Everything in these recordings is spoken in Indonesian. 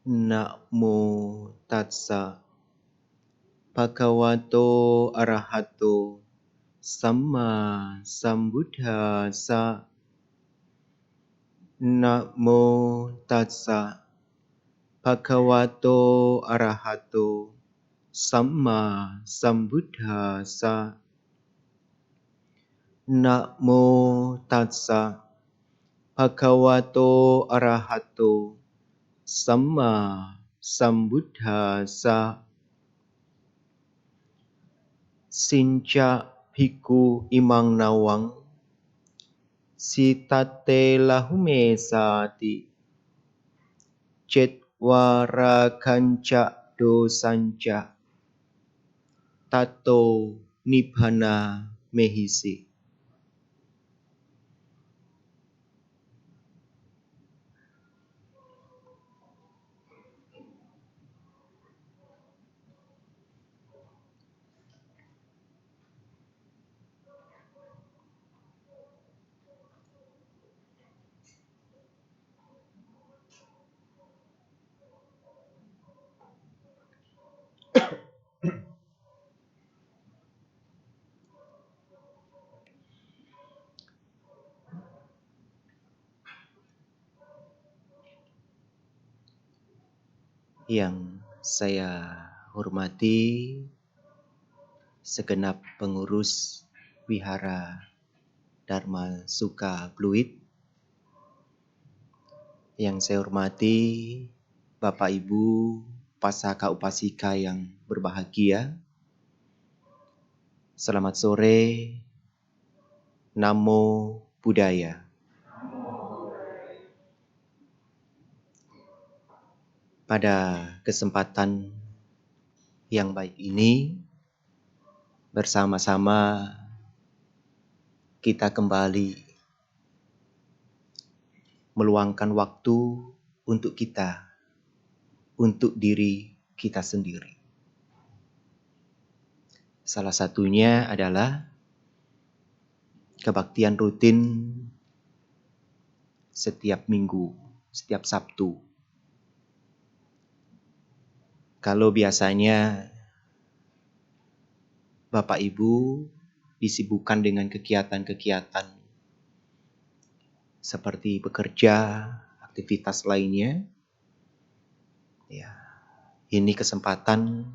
Namo tassa bhagavato arahato samma sambuddhassa. Namo tassa bhagavato arahato samma sambuddhassa. Namo tassa bhagavato arahato samma sambuddhassa. Sinca bhikkhu imang nawang sitate lahume sati cetwara kanca dosanca tato nibbana mehisi. Yang saya hormati segenap pengurus Wihara Dharma Sukha Pluit. Yang saya hormati Bapak Ibu Pasaka Upasika yang berbahagia. Selamat sore. Namo Buddhaya. Pada kesempatan yang baik ini, bersama-sama kita kembali meluangkan waktu untuk kita, untuk diri kita sendiri. Salah satunya adalah kebaktian rutin setiap minggu, setiap Sabtu. Kalau biasanya Bapak Ibu disibukkan dengan kegiatan-kegiatan seperti bekerja, aktivitas lainnya, ya, ini kesempatan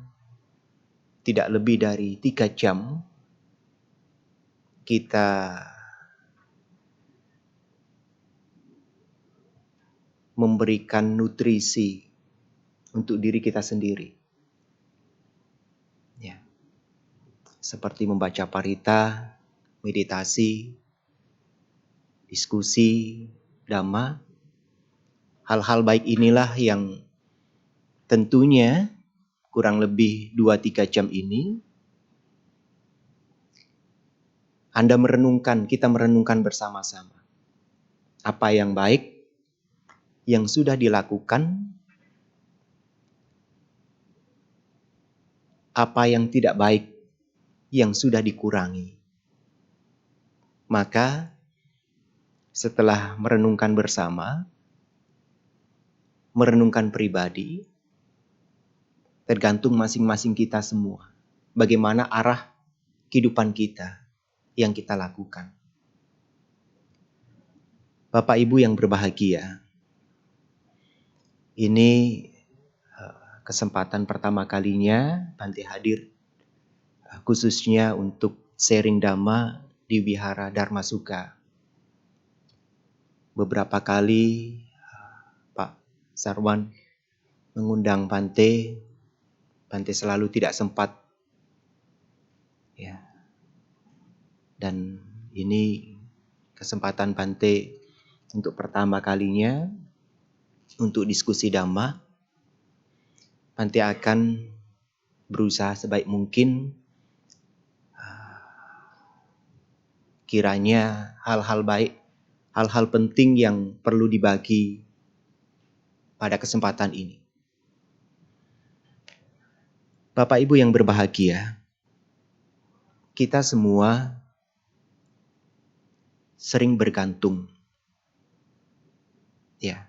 tidak lebih dari 3 jam kita memberikan nutrisi untuk diri kita sendiri. Ya. Seperti membaca parita, meditasi, diskusi, dhamma. Hal-hal baik inilah yang tentunya kurang lebih 2-3 jam ini kita merenungkan bersama-sama. Apa yang baik yang sudah dilakukan, apa yang tidak baik yang sudah dikurangi. Maka setelah merenungkan bersama, merenungkan pribadi, tergantung masing-masing kita semua. Bagaimana arah kehidupan kita yang kita lakukan. Bapak Ibu yang berbahagia, ini kesempatan pertama kalinya Bante hadir khususnya untuk sharing dhamma di Wihara Dharma Sukha. Beberapa kali Pak Sarwan mengundang Bante selalu tidak sempat. Ya. Dan ini kesempatan Bante untuk pertama kalinya untuk diskusi dhamma. Bante akan berusaha sebaik mungkin kiranya hal-hal baik, hal-hal penting yang perlu dibagi pada kesempatan ini. Bapak Ibu yang berbahagia, kita semua sering bergantung. Ya.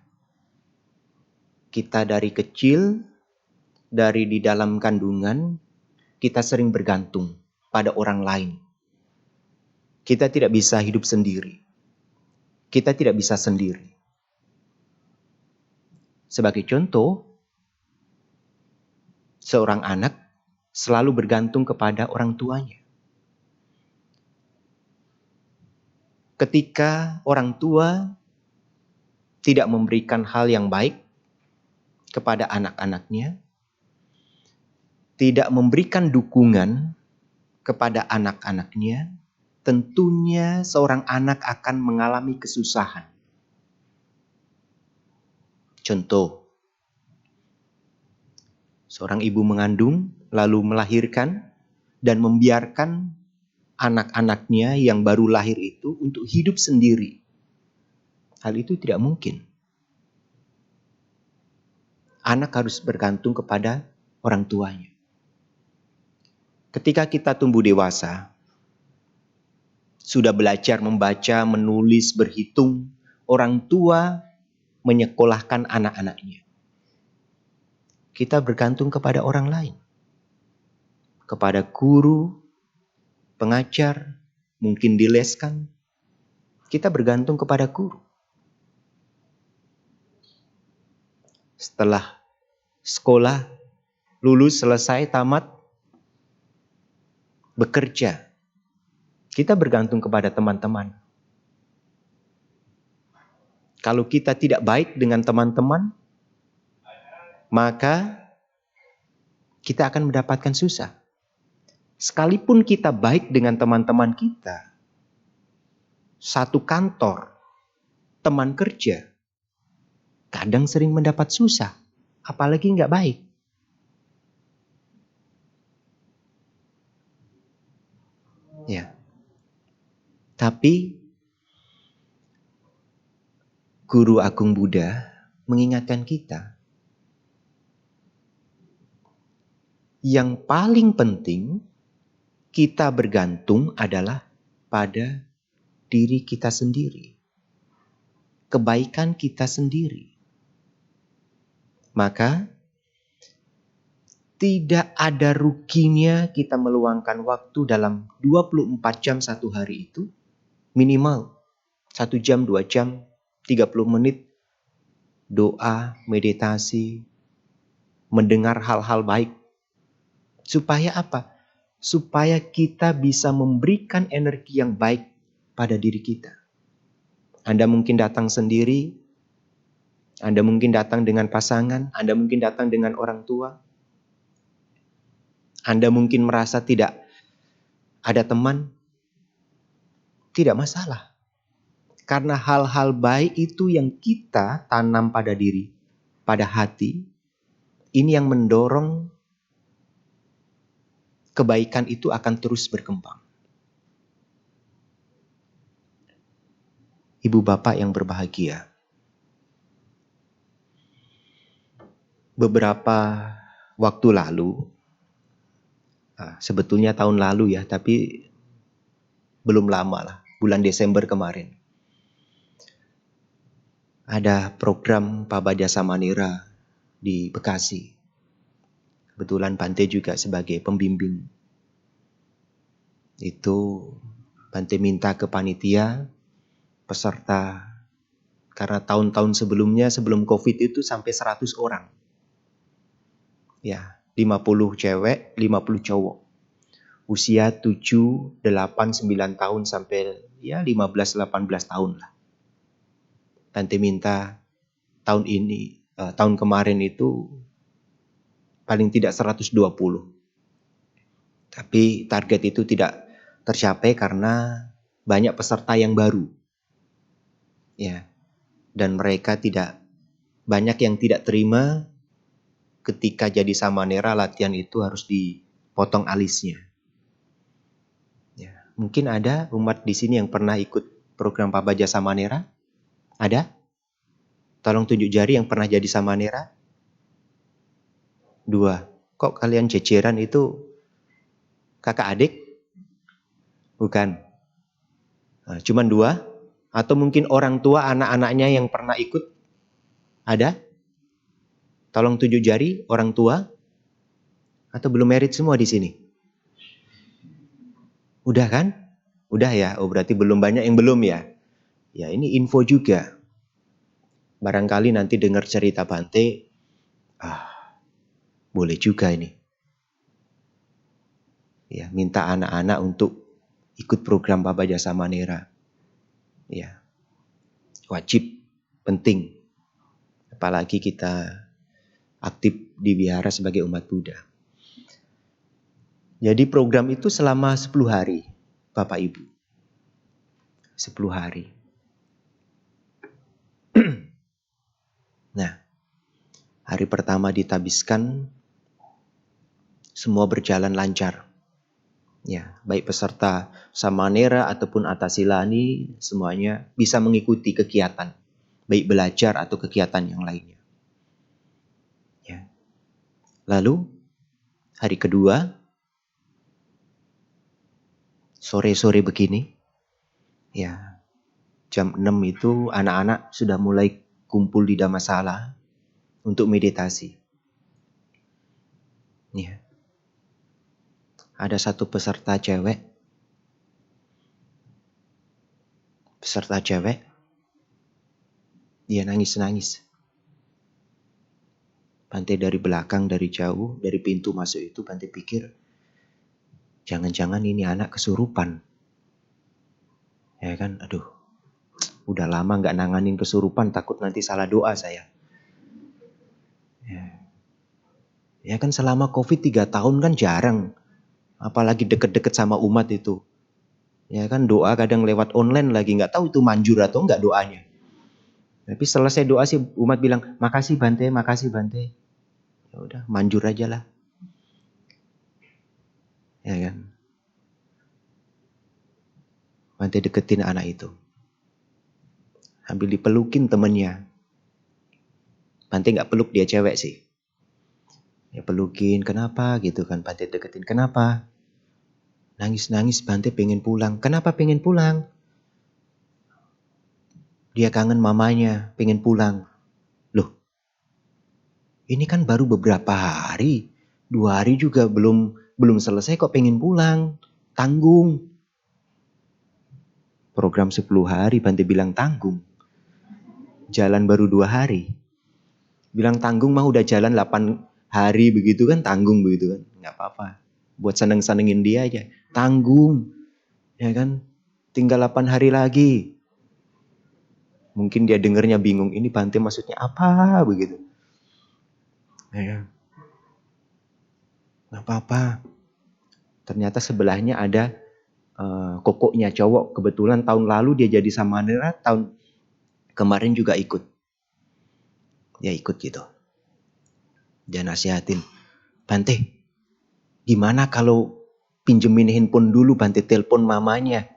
Kita dari kecil, dari di dalam kandungan, kita sering bergantung pada orang lain. Kita tidak bisa hidup sendiri. Kita tidak bisa sendiri. Sebagai contoh, seorang anak selalu bergantung kepada orang tuanya. Ketika orang tua tidak memberikan hal yang baik kepada anak-anaknya, tidak memberikan dukungan kepada anak-anaknya, tentunya seorang anak akan mengalami kesusahan. Contoh, seorang ibu mengandung lalu melahirkan dan membiarkan anak-anaknya yang baru lahir itu untuk hidup sendiri. Hal itu tidak mungkin. Anak harus bergantung kepada orang tuanya. Ketika kita tumbuh dewasa, sudah belajar membaca, menulis, berhitung, orang tua menyekolahkan anak-anaknya. Kita bergantung kepada orang lain. Kepada guru, pengajar, mungkin dileskan. Kita bergantung kepada guru. Setelah sekolah, lulus, selesai, tamat, bekerja, kita bergantung kepada teman-teman. Kalau kita tidak baik dengan teman-teman, maka kita akan mendapatkan susah. Sekalipun kita baik dengan teman-teman kita, satu kantor, teman kerja, kadang sering mendapat susah, apalagi nggak baik. Ya. Tapi Guru Agung Buddha mengingatkan kita, yang paling penting kita bergantung adalah pada diri kita sendiri, kebaikan kita sendiri. Maka tidak ada ruginya kita meluangkan waktu dalam 24 jam satu hari itu, minimal 1 jam, 2 jam, 30 menit doa, meditasi, mendengar hal-hal baik. Supaya apa? Supaya kita bisa memberikan energi yang baik pada diri kita. Anda mungkin datang sendiri, Anda mungkin datang dengan pasangan, Anda mungkin datang dengan orang tua. Anda mungkin merasa tidak ada teman. Tidak masalah. Karena hal-hal baik itu yang kita tanam pada diri, pada hati, ini yang mendorong kebaikan itu akan terus berkembang. Ibu bapak yang berbahagia, beberapa waktu lalu, sebetulnya tahun lalu ya, tapi belum lama lah, bulan Desember kemarin, ada program Paba Jasa Manira di Bekasi. Kebetulan Bante juga sebagai pembimbing. Itu Bante minta ke panitia, peserta, karena tahun-tahun sebelumnya, sebelum COVID itu sampai 100 orang. Ya, 50 cewek, 50 cowok. Usia 7, 8, 9 tahun sampai ya 15, 18 tahun lah. Bante minta tahun ini, tahun kemarin itu paling tidak 120. Tapi target itu tidak tercapai karena banyak peserta yang baru. Ya. Dan mereka banyak yang tidak terima ketika jadi samanera latihan itu harus dipotong alisnya. Ya. Mungkin ada umat di sini yang pernah ikut program Pabaja Samanera? Ada? Tolong tunjuk jari yang pernah jadi Samanera. 2. Kok kalian ceceran itu kakak adik? Bukan. Cuman 2? Atau mungkin orang tua anak-anaknya yang pernah ikut? Ada? Tolong tunjuk jari orang tua? Atau belum merit semua di sini? Udah kan? Udah ya? Oh berarti belum banyak yang belum ya? Ya ini info juga. Barangkali nanti dengar cerita Bante, boleh juga ini. Ya, minta anak-anak untuk ikut program Pabaja Samanera. Ya, wajib, penting. Apalagi kita aktif di wihara sebagai umat Buddha. Jadi program itu selama 10 hari, Bapak Ibu. 10 hari. Nah, hari pertama ditabiskan, semua berjalan lancar. Ya, baik peserta Samanera ataupun Atasilani, semuanya bisa mengikuti kegiatan. Baik belajar atau kegiatan yang lainnya. Ya. Lalu, hari kedua, sore-sore begini, ya, jam 6 itu anak-anak sudah mulai kumpul di Dhammasala untuk meditasi. Ya. Ada satu peserta cewek. Dia nangis-nangis. Bante dari belakang, dari jauh, dari pintu masuk itu Bante pikir, jangan-jangan ini anak kesurupan. Ya kan, aduh, udah lama gak nanganin kesurupan, takut nanti salah doa saya. Ya kan selama COVID 3 tahun kan jarang. Apalagi deket-deket sama umat itu. Ya kan doa kadang lewat online lagi, gak tahu itu manjur atau enggak doanya. Tapi selesai doa sih umat bilang, makasih Bante, makasih Bante. Ya udah, manjur aja lah. Ya kan. Bante deketin anak itu. Sambil dipelukin temennya. Bante gak peluk, dia cewek sih. Ya pelukin, kenapa gitu kan. Bante deketin, kenapa? Nangis-nangis Bante pengen pulang. Kenapa pengen pulang? Dia kangen mamanya, pengen pulang. Loh, ini kan baru beberapa hari. 2 hari juga belum selesai kok pengen pulang. Tanggung. Program 10 hari Bante bilang tanggung. Jalan baru 2 hari. Bilang tanggung mah udah jalan 8 hari begitu kan, tanggung begitu kan. Gak apa-apa. Buat seneng-senengin dia aja. Tanggung. Ya kan. Tinggal 8 hari lagi. Mungkin dia dengernya bingung. Ini Bante maksudnya apa begitu. Ya. Gak apa-apa. Ternyata sebelahnya ada kokoknya cowok. Kebetulan tahun lalu dia jadi Samanera. Tahun kemarin juga ikut. Dia ikut gitu. Dia nasihatin. Bante, gimana kalau pinjemin handphone dulu Bante telepon mamanya.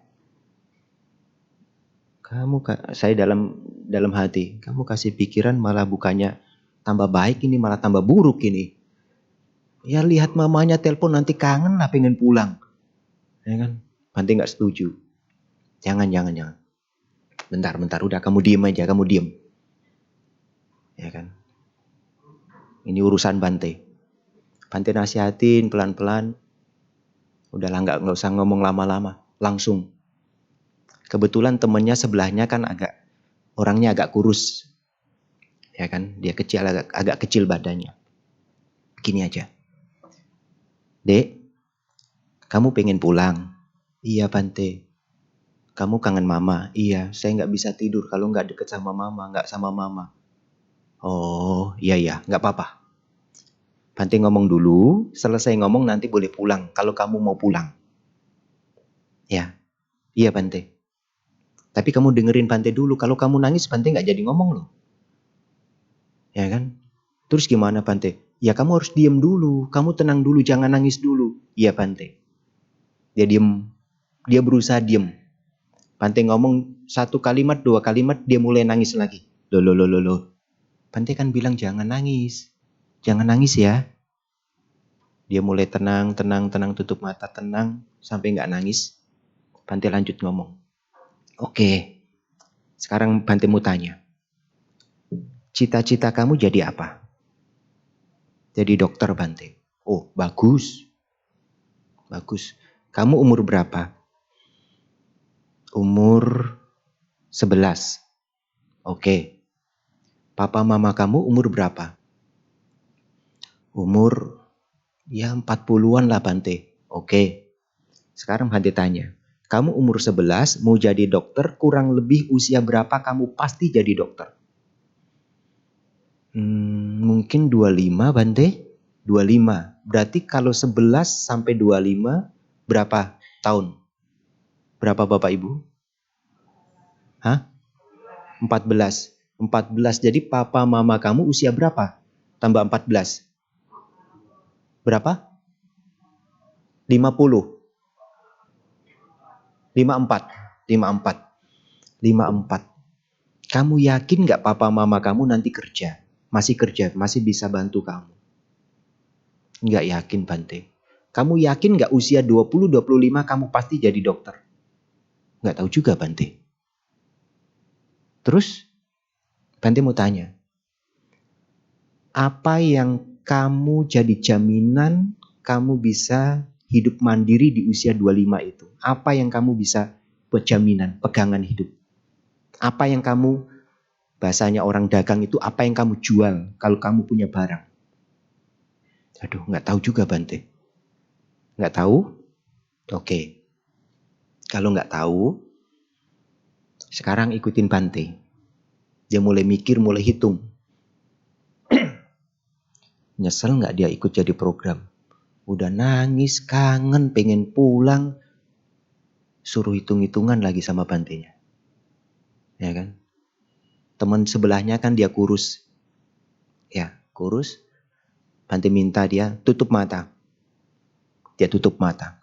Saya dalam hati, kamu kasih pikiran malah bukannya tambah baik ini, malah tambah buruk ini. Ya lihat mamanya telepon nanti kangen lah pengen pulang. Ya kan? Bante gak setuju. Jangan. Bentar, udah kamu diem aja, kamu diem. Ya kan? Ini urusan Bante. Bante nasihatin pelan-pelan. Udahlah gak usah ngomong lama-lama. Langsung. Kebetulan temennya sebelahnya kan orangnya agak kurus. Ya kan, dia kecil, agak kecil badannya. Gini aja. Dek, kamu pengen pulang? Iya Bante. Kamu kangen mama? Iya, saya gak bisa tidur kalau gak deket sama mama, gak sama mama. Oh, iya, gak apa-apa. Bante ngomong dulu, selesai ngomong nanti boleh pulang kalau kamu mau pulang. Ya, iya Bante. Tapi kamu dengerin Bante dulu, kalau kamu nangis Bante gak jadi ngomong loh. Ya kan? Terus gimana Bante? Ya kamu harus diem dulu, kamu tenang dulu, jangan nangis dulu. Iya Bante. Dia diem. dia berusaha diem. Bante ngomong 1 kalimat, 2 kalimat, dia mulai nangis lagi. Loh. Bante kan bilang jangan nangis. Jangan nangis ya. Dia mulai tenang, tutup mata, tenang, sampai nggak nangis. Bante lanjut ngomong. Oke, sekarang Bante mau tanya. Cita-cita kamu jadi apa? Jadi dokter, Bante. Oh, bagus. Kamu umur berapa? Umur 11. Oke. Papa mama kamu umur berapa? Umur 40-an lah, Bante. Oke. Sekarang Bante tanya. Kamu umur 11 mau jadi dokter, kurang lebih usia berapa kamu pasti jadi dokter? Mungkin 25, Bante. 25. Berarti kalau 11 sampai 25 berapa tahun? Berapa Bapak Ibu? Hah? 14. Jadi papa mama kamu usia berapa? Tambah 14. Berapa? 50. 54. Kamu yakin gak papa mama kamu nanti kerja? Masih kerja, masih bisa bantu kamu? Gak yakin, Bante. Kamu yakin gak usia 20-25 kamu pasti jadi dokter? Gak tahu juga, Bante. Terus Bante mau tanya, apa yang kamu jadi jaminan kamu bisa hidup mandiri di usia 25 itu? Apa yang kamu bisa buat jaminan, pegangan hidup? Apa yang kamu, bahasanya orang dagang itu, apa yang kamu jual kalau kamu punya barang? Aduh, gak tahu juga, Bante. Gak tahu? Oke. Kalau gak tahu, sekarang ikutin Bante. Dia mulai mikir, mulai hitung. Nyesel gak dia ikut jadi program? Udah nangis, kangen, pengen pulang. Suruh hitung-hitungan lagi sama Bantenya. Ya kan? Teman sebelahnya kan dia kurus. Ya, kurus. Bante minta dia tutup mata. Dia tutup mata.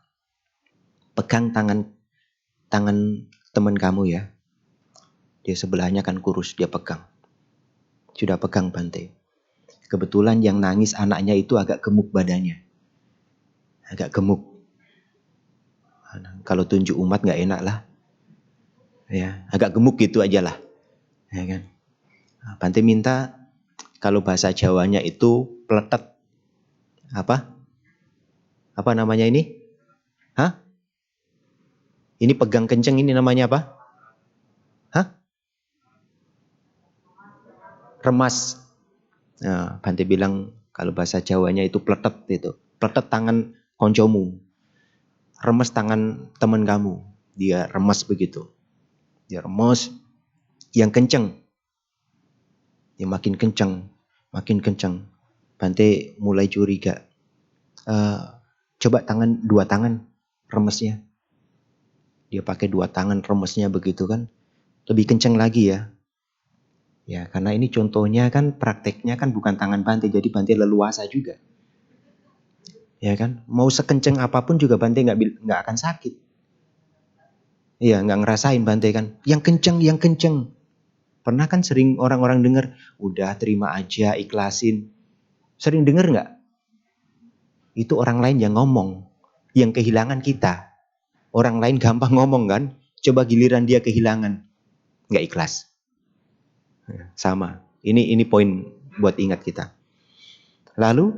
Pegang tangan teman kamu ya. Dia sebelahnya kan kurus, dia pegang. Sudah pegang Bante. Kebetulan yang nangis anaknya itu agak gemuk badannya. Agak gemuk. Kalau tunjuk umat gak enak lah. Ya, agak gemuk gitu aja lah. Ya kan? Bante minta kalau bahasa Jawanya itu peletet. Apa? Apa namanya ini? Hah? Ini pegang kenceng ini namanya apa? Hah? Remas. Nah, Bante bilang kalau bahasa Jawanya itu peletet itu. Peletet tangan koncomu. Remes tangan teman kamu. Dia remes begitu. Dia remes yang kenceng. Dia makin kenceng. Bante mulai curiga. Coba dua tangan remesnya. Dia pakai 2 tangan remesnya begitu kan. Lebih kenceng lagi ya. Ya, karena ini contohnya kan prakteknya kan bukan tangan Bante. Jadi Bante leluasa juga. Ya kan. Mau sekenceng apapun juga Bante nggak akan sakit. Iya, nggak ngerasain Bante kan. Yang kenceng. Pernah kan sering orang-orang dengar, udah terima aja, ikhlasin. Sering dengar nggak? Itu orang lain yang ngomong. Yang kehilangan kita. Orang lain gampang ngomong kan. Coba giliran dia kehilangan. Nggak ikhlas. Sama. Ini poin buat ingat kita. Lalu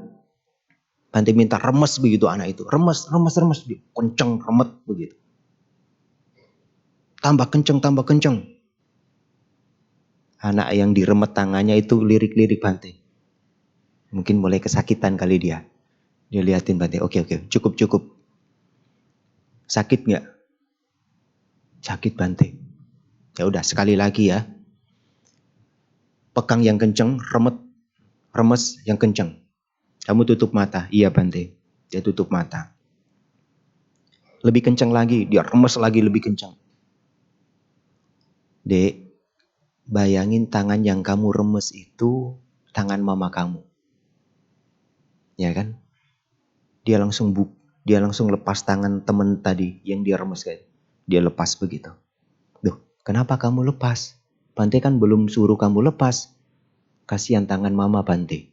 Bante minta remes begitu anak itu. Remes. Kenceng, remet begitu. Tambah kenceng. Anak yang diremet tangannya itu lirik-lirik Bante. Mungkin mulai kesakitan kali dia. Dia liatin Bante. Oke. Cukup. Sakit nggak? Sakit Bante. Ya udah sekali lagi ya. Pegang yang kenceng, remes yang kenceng. Kamu tutup mata. Iya Bante. Dia tutup mata. Lebih kenceng lagi. Dia remes lagi lebih kenceng. Dek, bayangin tangan yang kamu remes itu tangan mama kamu. Ya kan? Dia langsung lepas tangan teman tadi yang dia remes kan. Dia lepas begitu. Duh, kenapa kamu lepas? Bante kan belum suruh kamu lepas. Kasihan tangan mama Bante.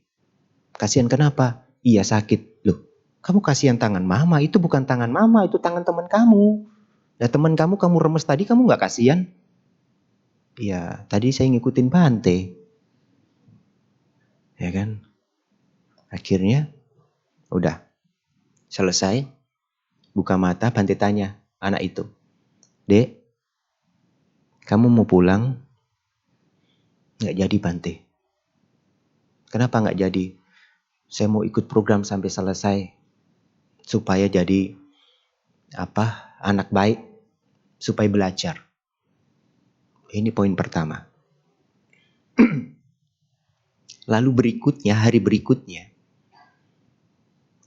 Kasihan kenapa? Iya sakit. Loh, kamu kasihan tangan mama, itu bukan tangan mama, itu tangan teman kamu. Ya teman kamu remes tadi, kamu gak kasihan? Ya tadi saya ngikutin Bante. Ya kan? Akhirnya udah selesai. Buka mata, Bante tanya anak itu. Dek, kamu mau pulang? Gak jadi Bante. Kenapa gak jadi? Saya mau ikut program sampai selesai. Supaya jadi anak baik. Supaya belajar. Ini poin pertama. Lalu berikutnya, hari berikutnya.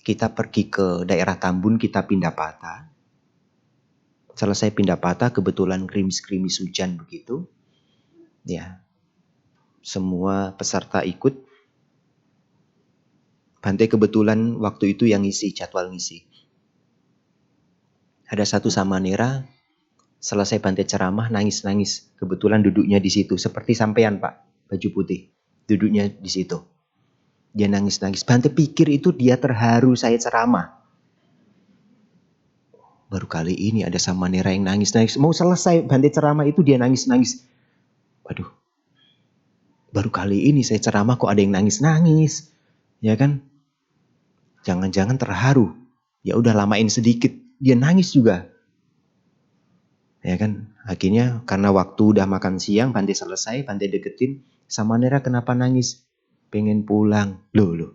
Kita pergi ke daerah Tambun, kita pindah patah. Selesai pindah patah, kebetulan krimis-krimis hujan begitu. Ya, semua peserta ikut. Bante kebetulan waktu itu yang ngisi, jadwal ngisi. Ada satu samanera, selesai Bante ceramah, nangis-nangis. Kebetulan duduknya di situ, seperti sampean Pak, baju putih. Duduknya di situ. Dia nangis-nangis. Bante pikir itu dia terharu saya ceramah. Baru kali ini ada samanera yang nangis-nangis. Mau selesai Bante ceramah itu dia nangis-nangis. Waduh. Baru kali ini saya ceramah kok ada yang nangis-nangis. Ya kan? Jangan-jangan terharu. Ya udah lamain sedikit. Dia nangis juga. Ya kan? Akhirnya karena waktu udah makan siang, Bante selesai, Bante deketin. Samanera kenapa nangis? Pengen pulang. Loh.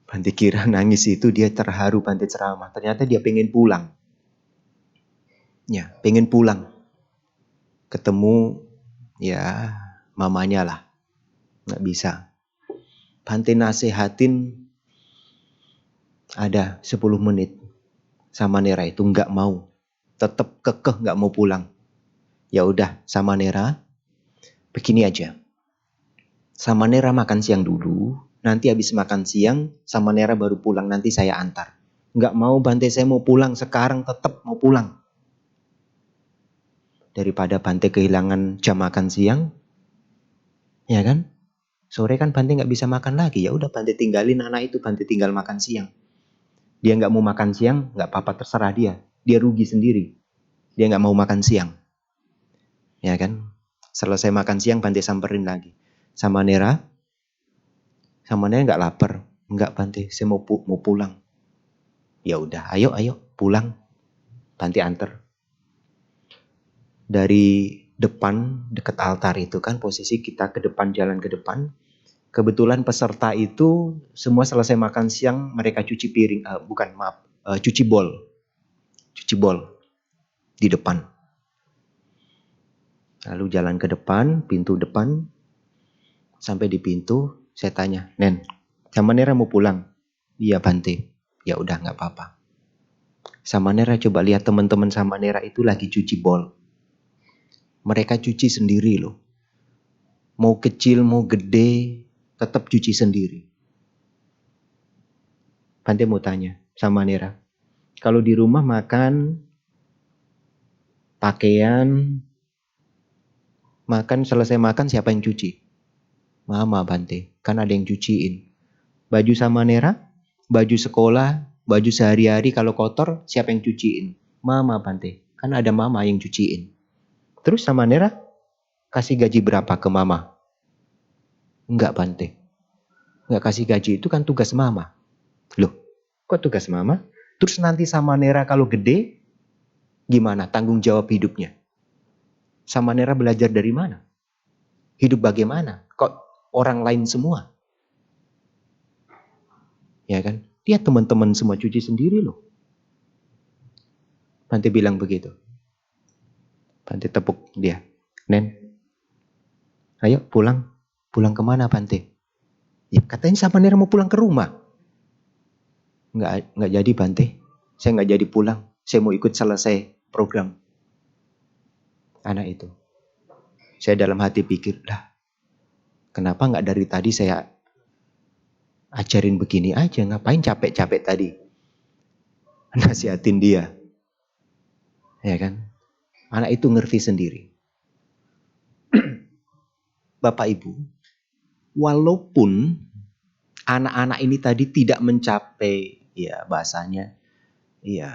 Bante kira nangis itu dia terharu Bante ceramah. Ternyata dia pengen pulang. Ya, pengen pulang. Ketemu ya mamanya lah. Nggak bisa. Bante nasehatin ada 10 menit. Samanera itu nggak mau. Tetap kekeh nggak mau pulang. Ya udah, Samanera, begini aja. Samanera makan siang dulu. Nanti habis makan siang, Samanera baru pulang. Nanti saya antar. Nggak mau Bante, saya mau pulang sekarang, tetap mau pulang. Daripada Bante kehilangan jam makan siang, ya kan? Sore kan Bante nggak bisa makan lagi. Ya udah Bante tinggalin anak itu, Bante tinggal makan siang. Dia nggak mau makan siang, nggak apa-apa, terserah dia. Dia rugi sendiri. Dia nggak mau makan siang. Ya kan? Selesai makan siang, Bante samperin lagi. Samanera nggak lapar. Nggak Bante, saya mau pulang. Ya udah, ayo pulang. Bante anter. Dari depan, dekat altar itu kan posisi kita ke depan, jalan ke depan. Kebetulan peserta itu semua selesai makan siang, mereka cuci piring, cuci bol. Cuci bol di depan. Lalu jalan ke depan, pintu depan. Sampai di pintu, saya tanya, Nen, Samanera mau pulang? Iya Bante. Ya udah nggak apa-apa. Samanera coba lihat teman-teman Samanera itu lagi cuci bol. Mereka cuci sendiri loh. Mau kecil, mau gede, tetap cuci sendiri. Bante mau tanya, Samanera, kalau di rumah makan, pakaian, selesai makan siapa yang cuci? Mama Bante, kan ada yang cuciin. Baju Samanera, baju sekolah, baju sehari-hari kalau kotor, siapa yang cuciin? Mama Bante, kan ada mama yang cuciin. Terus Samanera kasih gaji berapa ke mama? Enggak Bante. Enggak kasih gaji, itu kan tugas mama. Loh, kok tugas mama? Terus nanti Samanera kalau gede, gimana tanggung jawab hidupnya? Samanera belajar dari mana? Hidup bagaimana? Kok orang lain semua? Ya kan? Dia teman-teman semua cuci sendiri loh. Bante bilang begitu. Bante tepuk dia. Nen, ayo pulang. Pulang kemana Bante? Ya katanya Samanera mau pulang ke rumah. Nggak jadi Bante. Saya nggak jadi pulang. Saya mau ikut selesai program. Anak itu. Saya dalam hati pikir, kenapa nggak dari tadi saya ajarin begini aja, ngapain capek-capek tadi nasihatin dia. Ya kan? Anak itu ngerti sendiri. Bapak Ibu, walaupun anak-anak ini tadi tidak mencapai, ya bahasanya, ya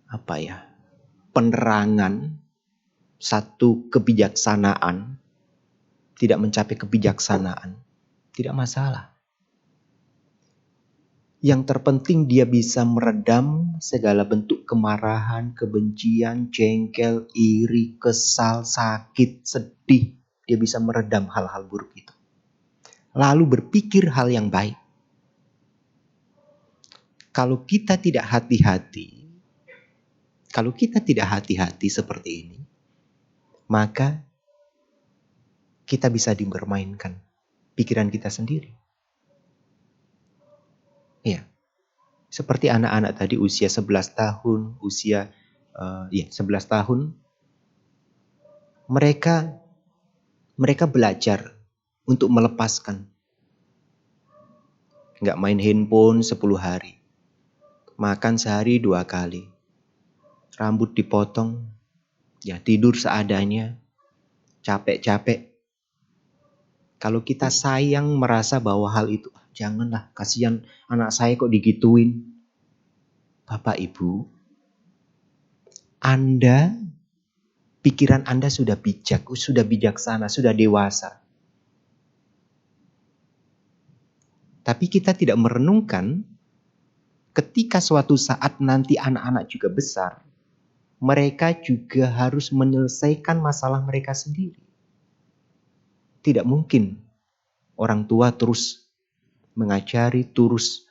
apa ya, penerangan satu kebijaksanaan, tidak mencapai kebijaksanaan, tidak masalah. Yang terpenting dia bisa meredam segala bentuk kemarahan, kebencian, jengkel, iri, kesal, sakit, sedih. Dia bisa meredam hal-hal buruk itu. Lalu berpikir hal yang baik. Kalau kita tidak hati-hati, seperti ini, maka kita bisa dipermainkan pikiran kita sendiri. Ya, seperti anak-anak tadi usia 11 tahun, 11 tahun, mereka belajar untuk melepaskan. Nggak main handphone 10 hari. Makan sehari 2 kali. Rambut dipotong. Ya, tidur seadanya. Capek-capek. Kalau kita sayang merasa bahwa hal itu, janganlah, kasihan anak saya kok digituin. Bapak Ibu, pikiran Anda sudah bijak, sudah bijaksana, sudah dewasa. Tapi kita tidak merenungkan ketika suatu saat nanti anak-anak juga besar, mereka juga harus menyelesaikan masalah mereka sendiri. Tidak mungkin orang tua terus mengajari, terus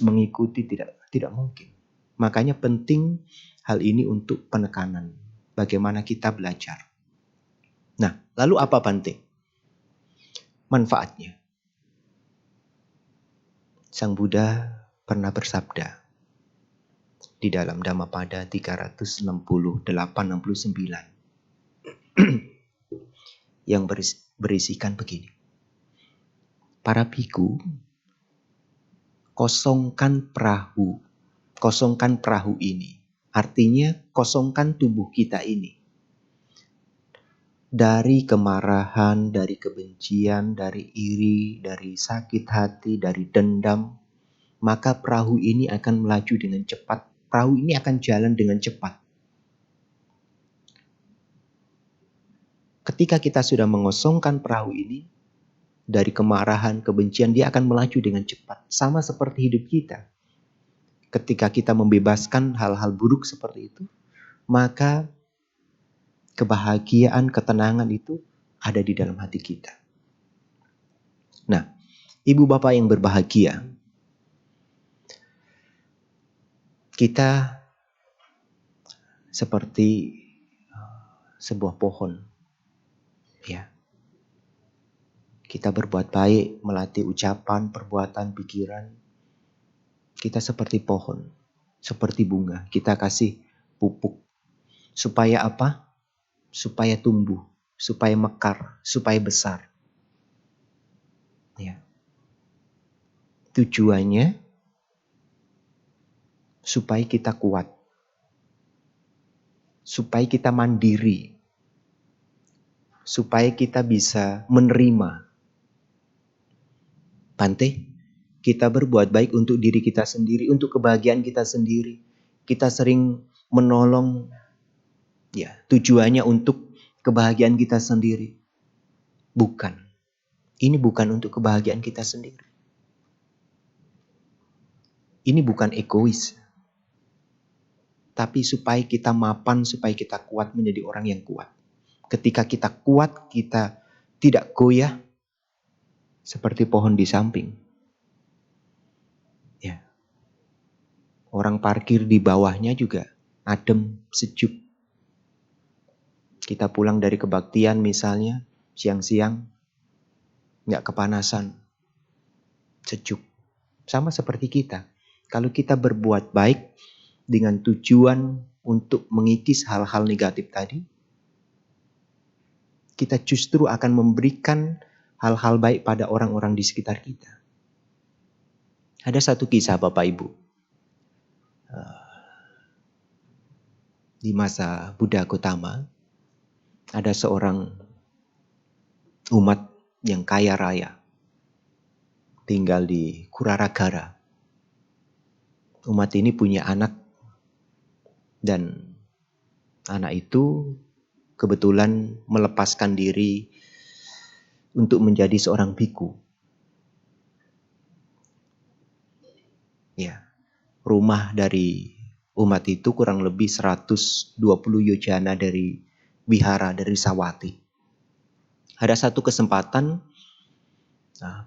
mengikuti, tidak mungkin. Makanya penting hal ini untuk penekanan. Bagaimana kita belajar. Nah, lalu apa Bante? Manfaatnya. Sang Buddha pernah bersabda di dalam Dhammapada 368-69 yang berisikan begini. Para biku, kosongkan perahu ini. Artinya kosongkan tubuh kita ini. Dari kemarahan, dari kebencian, dari iri, dari sakit hati, dari dendam, maka perahu ini akan melaju dengan cepat. Perahu ini akan jalan dengan cepat. Ketika kita sudah mengosongkan perahu ini, dari kemarahan, kebencian, dia akan melaju dengan cepat. Sama seperti hidup kita. Ketika kita membebaskan hal-hal buruk seperti itu, maka kebahagiaan, ketenangan itu ada di dalam hati kita. Nah, ibu bapak yang berbahagia, kita seperti sebuah pohon. Ya. Kita berbuat baik, melatih ucapan, perbuatan, pikiran. Kita seperti pohon, seperti bunga. Kita kasih pupuk. Supaya apa? Supaya tumbuh, supaya mekar, supaya besar. Ya. Tujuannya supaya kita kuat. Supaya kita mandiri. Supaya kita bisa menerima. Bante, kita berbuat baik untuk diri kita sendiri, untuk kebahagiaan kita sendiri. Kita sering menolong, ya, tujuannya untuk kebahagiaan kita sendiri. Bukan. Ini bukan untuk kebahagiaan kita sendiri. Ini bukan egois. Tapi supaya kita mapan, supaya kita kuat menjadi orang yang kuat. Ketika kita kuat, kita tidak goyah seperti pohon di samping. Ya. Orang parkir di bawahnya juga adem, sejuk. Kita pulang dari kebaktian misalnya, siang-siang, nggak kepanasan, sejuk. Sama seperti kita. Kalau kita berbuat baik dengan tujuan untuk mengikis hal-hal negatif tadi, kita justru akan memberikan hal-hal baik pada orang-orang di sekitar kita. Ada satu kisah Bapak Ibu. Di masa Buddha Gautama, ada seorang umat yang kaya raya, tinggal di Kuraragara. Umat ini punya anak, dan anak itu kebetulan melepaskan diri untuk menjadi seorang biku. Ya, rumah dari umat itu kurang lebih 120 yojana dari wihara, dari Sawati. Ada satu kesempatan,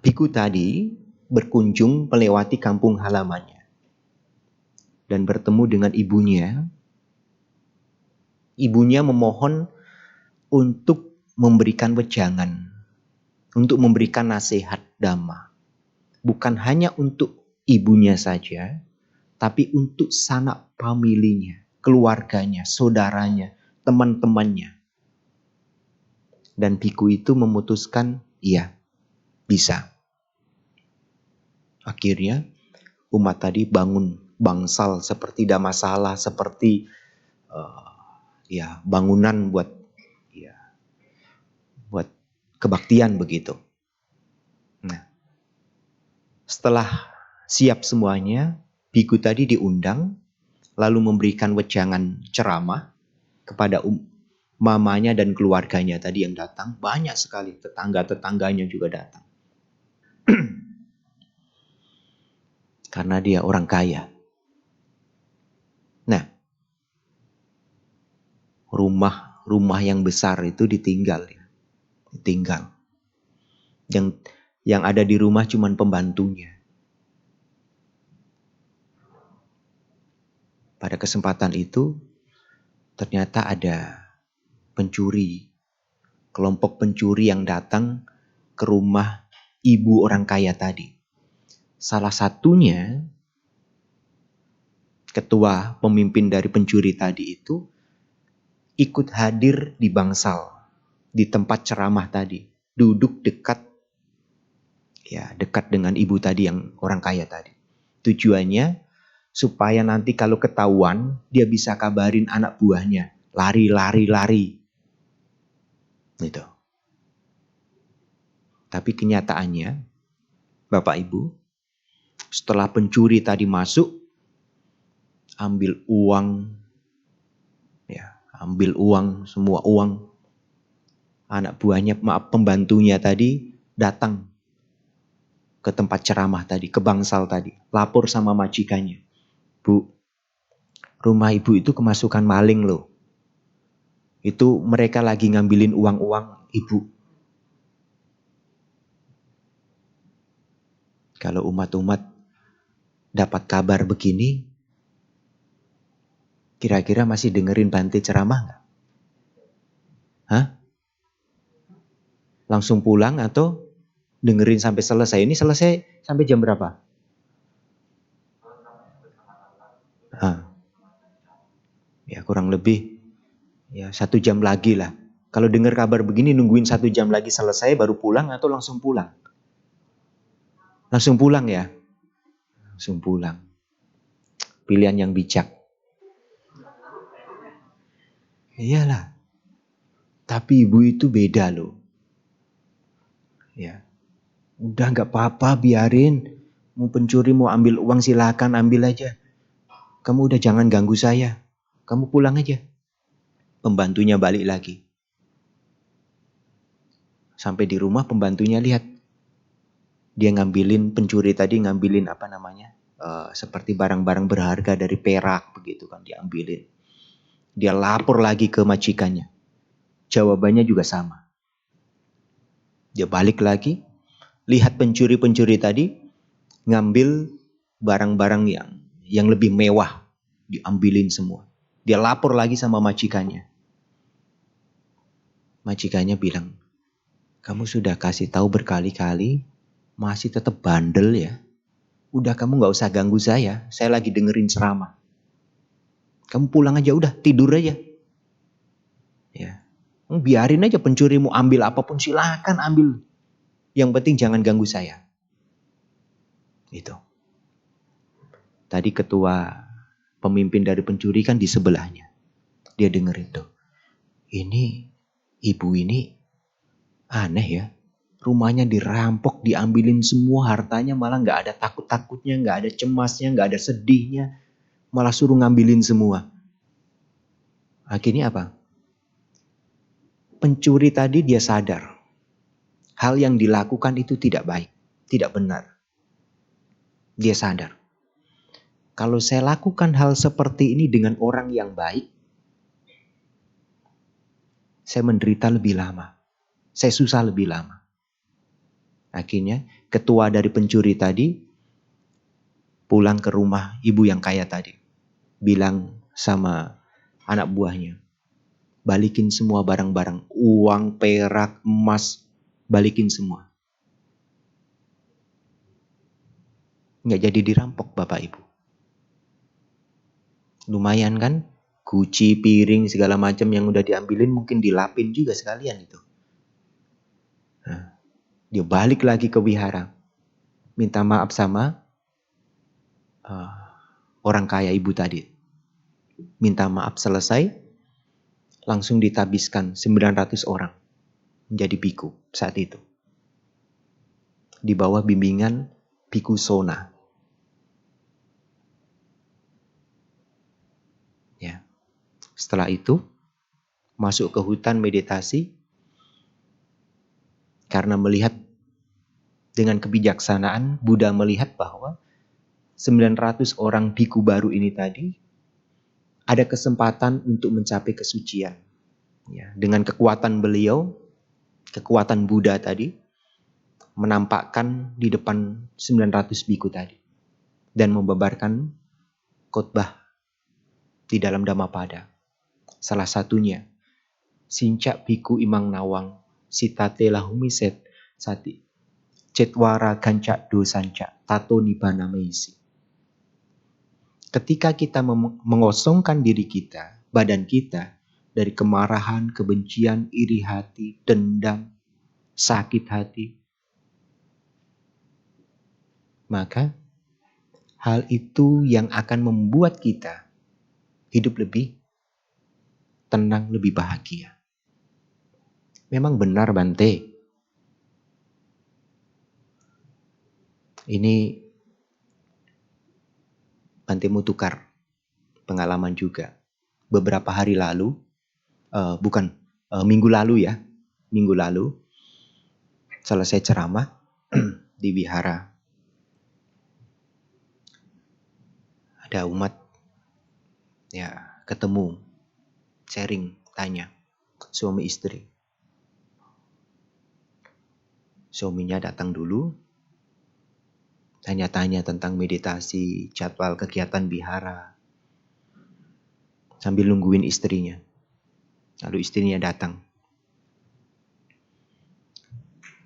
biku tadi berkunjung melewati kampung halamannya dan bertemu dengan ibunya. Ibunya memohon untuk memberikan wejangan, untuk memberikan nasihat dhamma. Bukan hanya untuk ibunya saja, tapi untuk sanak familinya, keluarganya, saudaranya, teman-temannya. Dan biku itu memutuskan, iya, bisa. Akhirnya umat tadi bangun bangsal seperti tidak masalah, seperti bangunan buat kebaktian begitu. Nah, setelah siap semuanya, biku tadi diundang, lalu memberikan wejangan ceramah kepada mamanya dan keluarganya tadi yang datang. Banyak sekali, tetangga-tetangganya juga datang. Karena dia orang kaya. Nah, rumah yang besar itu ditinggal. Yang ada di rumah cuma pembantunya. Pada kesempatan itu, ternyata ada pencuri, kelompok pencuri yang datang ke rumah ibu orang kaya tadi. Salah satunya, ketua pemimpin dari pencuri tadi itu, ikut hadir di bangsal, di tempat ceramah tadi. Duduk dekat dengan ibu tadi yang orang kaya tadi. Tujuannya, supaya nanti kalau ketahuan, dia bisa kabarin anak buahnya. Lari. Gitu. Tapi kenyataannya, Bapak Ibu, setelah pencuri tadi masuk, ambil uang, semua uang. Anak buahnya, pembantunya tadi datang ke tempat ceramah tadi, ke bangsal tadi. Lapor sama majikannya. Bu, rumah ibu itu kemasukan maling loh. Itu mereka lagi ngambilin uang-uang ibu. Kalau umat-umat dapat kabar begini, kira-kira masih dengerin Bante ceramah nggak? Hah? Langsung pulang atau dengerin sampai selesai? Ini selesai sampai jam berapa? Ya kurang lebih 1 jam lagi lah. Kalau dengar kabar begini nungguin 1 jam lagi selesai baru pulang atau langsung pulang? Langsung pulang ya? Langsung pulang. Pilihan yang bijak. Iyalah. Tapi ibu itu beda loh. Ya. Udah gak apa-apa, biarin. Mau pencuri, mau ambil uang silakan ambil aja. Kamu udah jangan ganggu saya. Kamu pulang aja. Pembantunya balik lagi. Sampai di rumah pembantunya lihat. Dia ngambilin, pencuri tadi ngambilin seperti barang-barang berharga dari perak begitu kan, diambilin. Dia lapor lagi ke majikannya. Jawabannya juga sama. Dia balik lagi, lihat pencuri-pencuri tadi ngambil barang-barang yang lebih mewah, diambilin semua. Dia lapor lagi sama majikannya. Majikannya bilang, kamu sudah kasih tahu berkali-kali, masih tetap bandel ya. Udah kamu gak usah ganggu saya lagi dengerin ceramah. Kamu pulang aja, udah tidur aja. Ya, biarin aja pencuri mau ambil apapun silakan ambil. Yang penting jangan ganggu saya. Itu. Tadi ketua pemimpin dari pencuri kan di sebelahnya. dia dengerin tuh. Ini ibu ini aneh ya. Rumahnya dirampok, diambilin semua hartanya, malah gak ada takut-takutnya, gak ada cemasnya, gak ada sedihnya. Malah suruh ngambilin semua. Akhirnya apa? Pencuri tadi dia sadar. Hal yang dilakukan itu tidak baik, tidak benar. Dia sadar. Kalau saya lakukan hal seperti ini dengan orang yang baik, saya menderita lebih lama. Saya susah lebih lama. Akhirnya ketua dari pencuri tadi pulang ke rumah ibu yang kaya tadi. Bilang sama anak buahnya, balikin semua barang-barang, uang, perak, emas, balikin semua. Nggak jadi dirampok Bapak Ibu. Lumayan kan? Guci, piring, segala macam yang udah diambilin mungkin dilapin juga sekalian itu. Nah, dia balik lagi ke wihara. Minta maaf sama orang kaya ibu tadi. Minta maaf selesai, langsung ditabiskan 900 orang menjadi biku saat itu. Di bawah bimbingan Biku Sona. Ya. Setelah itu masuk ke hutan meditasi karena melihat dengan kebijaksanaan Buddha melihat bahwa 900 orang biku baru ini tadi ada kesempatan untuk mencapai kesucian. Ya, dengan kekuatan beliau, kekuatan Buddha tadi menampakkan di depan 900 biku tadi dan membabarkan khotbah di dalam Dhammapada. Salah satunya Sincak Biku Imang Nawang Sitate Lahumiset Sati Cetwara Gancak Dosanca Tato Nibbana Meisi. Ketika kita mengosongkan diri kita, badan kita dari kemarahan, kebencian, iri hati, dendam, sakit hati, maka hal itu yang akan membuat kita hidup lebih tenang, lebih bahagia. Memang benar Bante. Ini Bante mau tukar pengalaman juga. Beberapa hari lalu, minggu lalu ya. Minggu lalu, selesai ceramah di wihara. Ada umat ya ketemu, sharing, tanya. Suami istri. Suaminya datang dulu, tanya-tanya tentang meditasi, jadwal kegiatan wihara. Sambil nungguin istrinya. Lalu istrinya datang.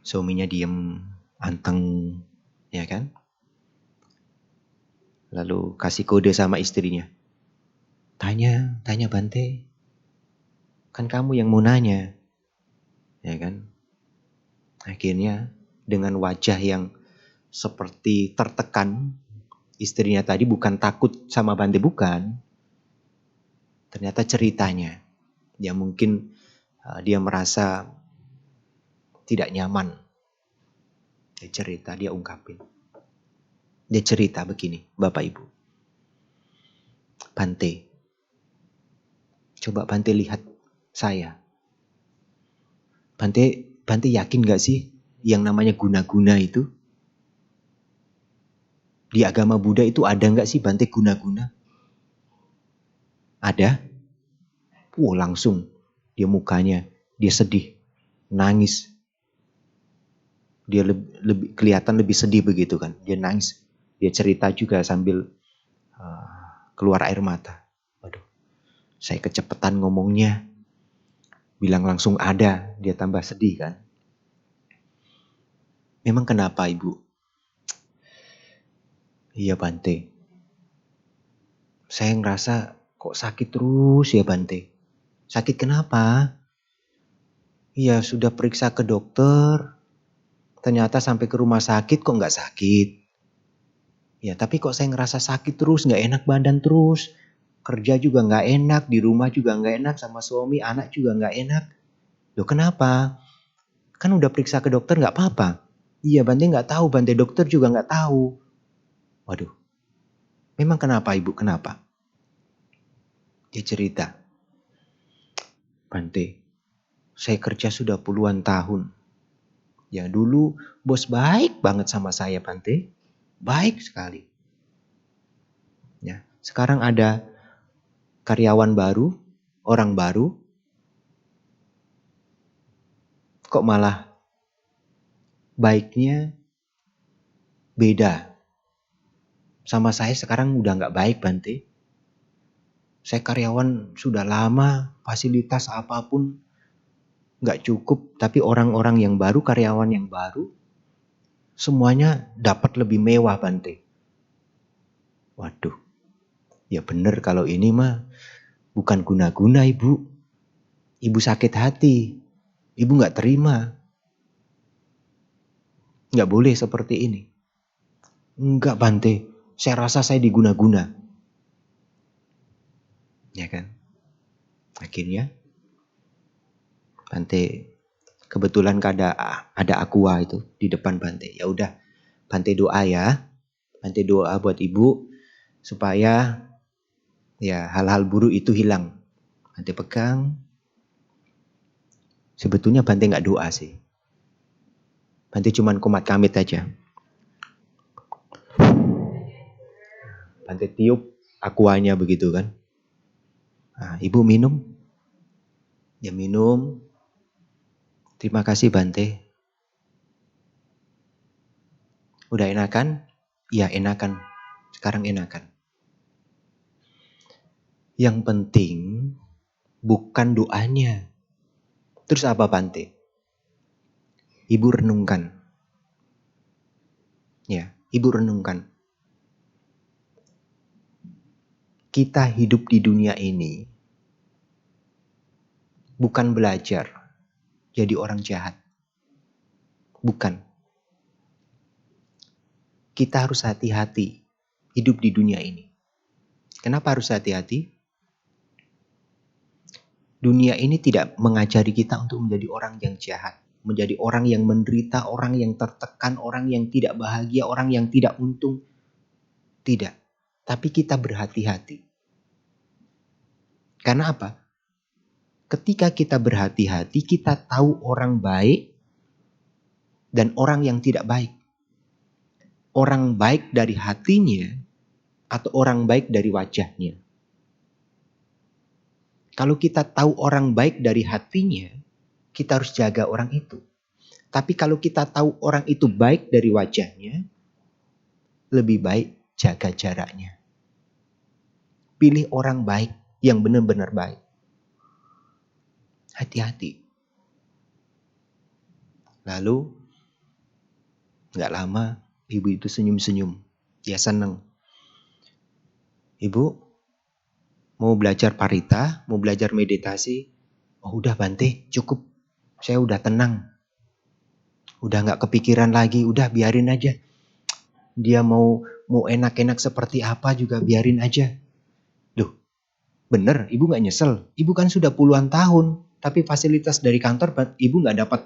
Suaminya diem, anteng, ya kan? Lalu kasih kode sama istrinya. Tanya Bante. Kan kamu yang mau nanya. Ya kan? Akhirnya dengan wajah yang seperti tertekan, istrinya tadi bukan takut sama Bante, bukan. Ternyata ceritanya. Ya mungkin dia merasa tidak nyaman. Dia cerita, dia ungkapin. Dia cerita begini, Bapak Ibu. Bante, coba Bante lihat saya. Bante yakin gak sih yang namanya guna-guna itu? Di agama Buddha itu ada gak sih Bante guna-guna? Ada? Langsung dia mukanya, dia sedih, nangis. Dia lebih kelihatan lebih sedih begitu kan. Dia nangis. Dia cerita juga sambil keluar air mata. Waduh, saya kecepatan ngomongnya. Bilang langsung ada, dia tambah sedih kan. Memang kenapa Ibu? Iya Bante. Saya ngerasa kok sakit terus ya Bante. Sakit kenapa? Iya sudah periksa ke dokter. Ternyata sampai ke rumah sakit kok gak sakit. Ya tapi kok saya ngerasa sakit terus, gak enak badan terus. Kerja juga nggak enak, di rumah juga nggak enak, sama suami, anak juga nggak enak. Loh kenapa? Kan udah periksa ke dokter nggak apa-apa. Iya Bante nggak tahu, Bante dokter juga nggak tahu. Waduh, memang kenapa Ibu? Kenapa? Dia cerita, Bante, saya kerja sudah puluhan tahun. Ya dulu bos baik banget sama saya Bante. Baik sekali. Ya, sekarang ada karyawan baru, orang baru. Kok malah baiknya beda. Sama saya sekarang udah nggak baik Bante. Saya karyawan sudah lama, fasilitas apapun nggak cukup. Tapi orang-orang yang baru, karyawan yang baru, semuanya dapat lebih mewah Bante. Waduh, ya bener kalau ini mah bukan guna-guna Ibu. Ibu sakit hati, Ibu nggak terima. Nggak boleh seperti ini. Enggak Bante, saya rasa saya diguna-guna. Ya kan? Akhirnya Bante kebetulan ada aqua itu di depan Bante. Ya udah, Bante doa ya. Bante doa buat Ibu supaya ya hal-hal buruk itu hilang. Bante pegang. Sebetulnya Bante nggak doa sih. Bante cuman kumat kamit aja. Bante tiup aquanya begitu kan. Nah, Ibu minum. Ya minum. Terima kasih Bante. Udah enakan? Iya enakan. Sekarang enakan. Yang penting bukan doanya. Terus apa Bante? Ibu renungkan. Ya, Ibu renungkan. Kita hidup di dunia ini bukan belajar jadi orang jahat. Bukan. Kita harus hati-hati hidup di dunia ini. Kenapa harus hati-hati? Dunia ini tidak mengajari kita untuk menjadi orang yang jahat. Menjadi orang yang menderita, orang yang tertekan, orang yang tidak bahagia, orang yang tidak untung. Tidak. Tapi kita berhati-hati. Karena apa? Ketika kita berhati-hati, kita tahu orang baik dan orang yang tidak baik. Orang baik dari hatinya atau orang baik dari wajahnya. Kalau kita tahu orang baik dari hatinya, kita harus jaga orang itu. Tapi kalau kita tahu orang itu baik dari wajahnya, lebih baik jaga jaraknya. Pilih orang baik yang benar-benar baik. Hati-hati. Lalu, gak lama, ibu itu senyum-senyum. Dia senang. Ibu, mau belajar parita, mau belajar meditasi. Oh udah Bante, cukup. Saya udah tenang. Udah gak kepikiran lagi, udah biarin aja. Dia mau enak-enak seperti apa juga biarin aja. Loh, bener, ibu gak nyesel. Ibu kan sudah puluhan tahun, tapi fasilitas dari kantor ibu gak dapat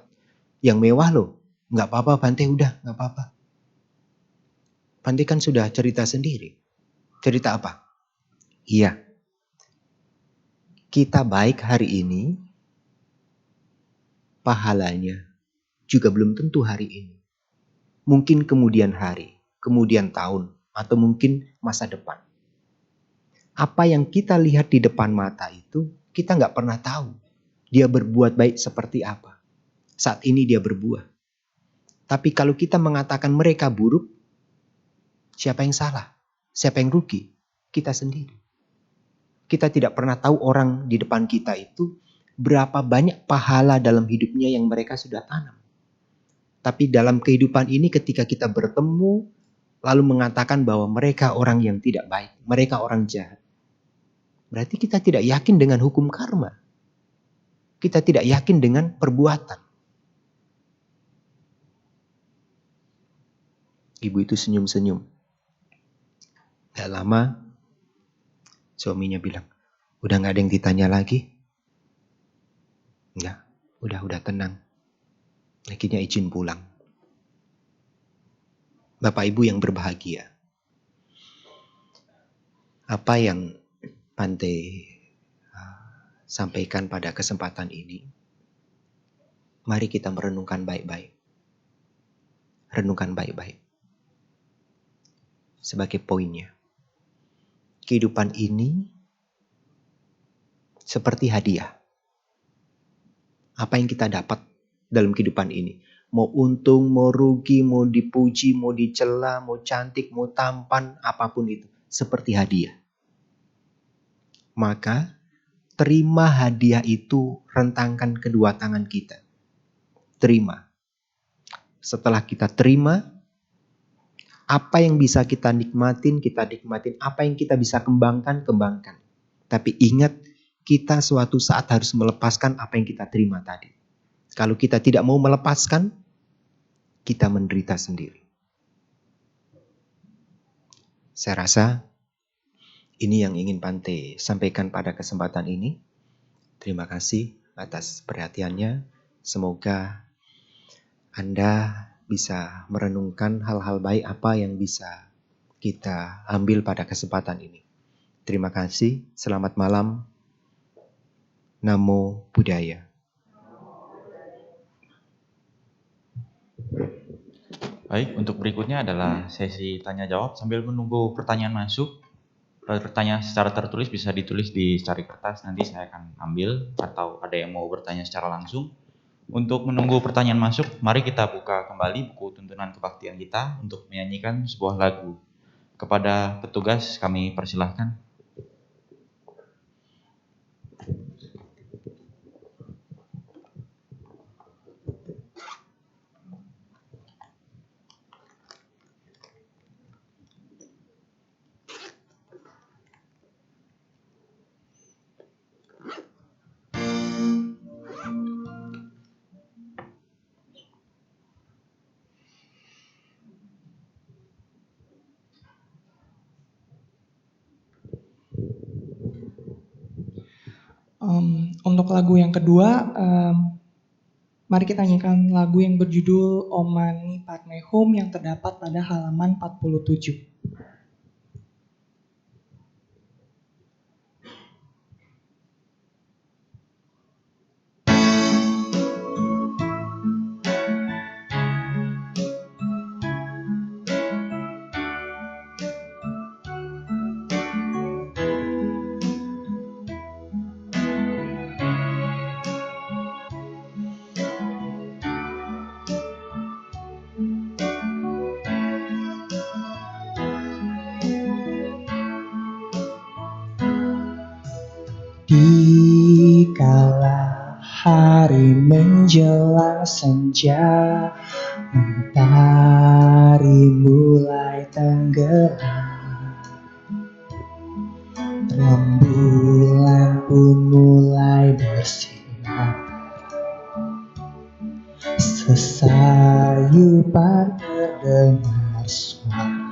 yang mewah loh. Gak apa-apa Bante, udah gak apa-apa. Bante kan sudah cerita sendiri. Cerita apa? Iya. Kita baik hari ini, pahalanya juga belum tentu hari ini. Mungkin kemudian hari, kemudian tahun, atau mungkin masa depan. Apa yang kita lihat di depan mata itu, kita gak pernah tahu. Dia berbuat baik seperti apa. Saat ini dia berbuah. Tapi kalau kita mengatakan mereka buruk, siapa yang salah? Siapa yang rugi? Kita sendiri. Kita tidak pernah tahu orang di depan kita itu berapa banyak pahala dalam hidupnya yang mereka sudah tanam. Tapi dalam kehidupan ini ketika kita bertemu, lalu mengatakan bahwa mereka orang yang tidak baik, mereka orang jahat. Berarti kita tidak yakin dengan hukum karma. Kita tidak yakin dengan perbuatan. Ibu itu senyum-senyum. Gak lama, Suaminya bilang, udah gak ada yang ditanya lagi? Enggak, udah tenang. Akhirnya izin pulang. Bapak Ibu yang berbahagia. Apa yang Bante sampaikan pada kesempatan ini, mari kita merenungkan baik-baik. Renungkan baik-baik. Sebagai poinnya, kehidupan ini seperti hadiah. Apa yang kita dapat dalam kehidupan ini? Mau untung, mau rugi, mau dipuji, mau dicela, mau cantik, mau tampan, apapun itu. Seperti hadiah. Maka terima hadiah itu, rentangkan kedua tangan kita. Terima. Setelah kita terima, apa yang bisa kita nikmatin, kita nikmatin. Apa yang kita bisa kembangkan, kembangkan. Tapi ingat, kita suatu saat harus melepaskan apa yang kita terima tadi. Kalau kita tidak mau melepaskan, kita menderita sendiri. Saya rasa ini yang ingin Bante sampaikan pada kesempatan ini. Terima kasih atas perhatiannya. Semoga Anda bisa merenungkan hal-hal baik apa yang bisa kita ambil pada kesempatan ini. Terima kasih. Selamat malam. Namo Buddhaya. Baik, untuk berikutnya adalah sesi tanya jawab sambil menunggu pertanyaan masuk. Pertanyaan secara tertulis bisa ditulis di secari kertas, nanti saya akan ambil, atau ada yang mau bertanya secara langsung. Untuk menunggu pertanyaan masuk, mari kita buka kembali buku tuntunan kebaktian kita untuk menyanyikan sebuah lagu. Kepada petugas kami persilahkan. Untuk lagu yang kedua, mari kita nyanyikan lagu yang berjudul Om Mani Padme Hum yang terdapat pada halaman 47. Dikala hari menjelang senja, mentari mulai tenggelam, rembulan pun mulai bersinar, sesayupan terdengar suara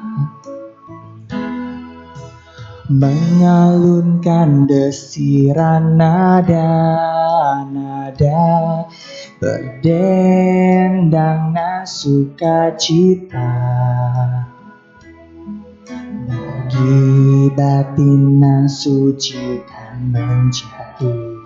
mengalunkan desiran nada-nada berdendang sukacita bagi batin nan suci dan menjadi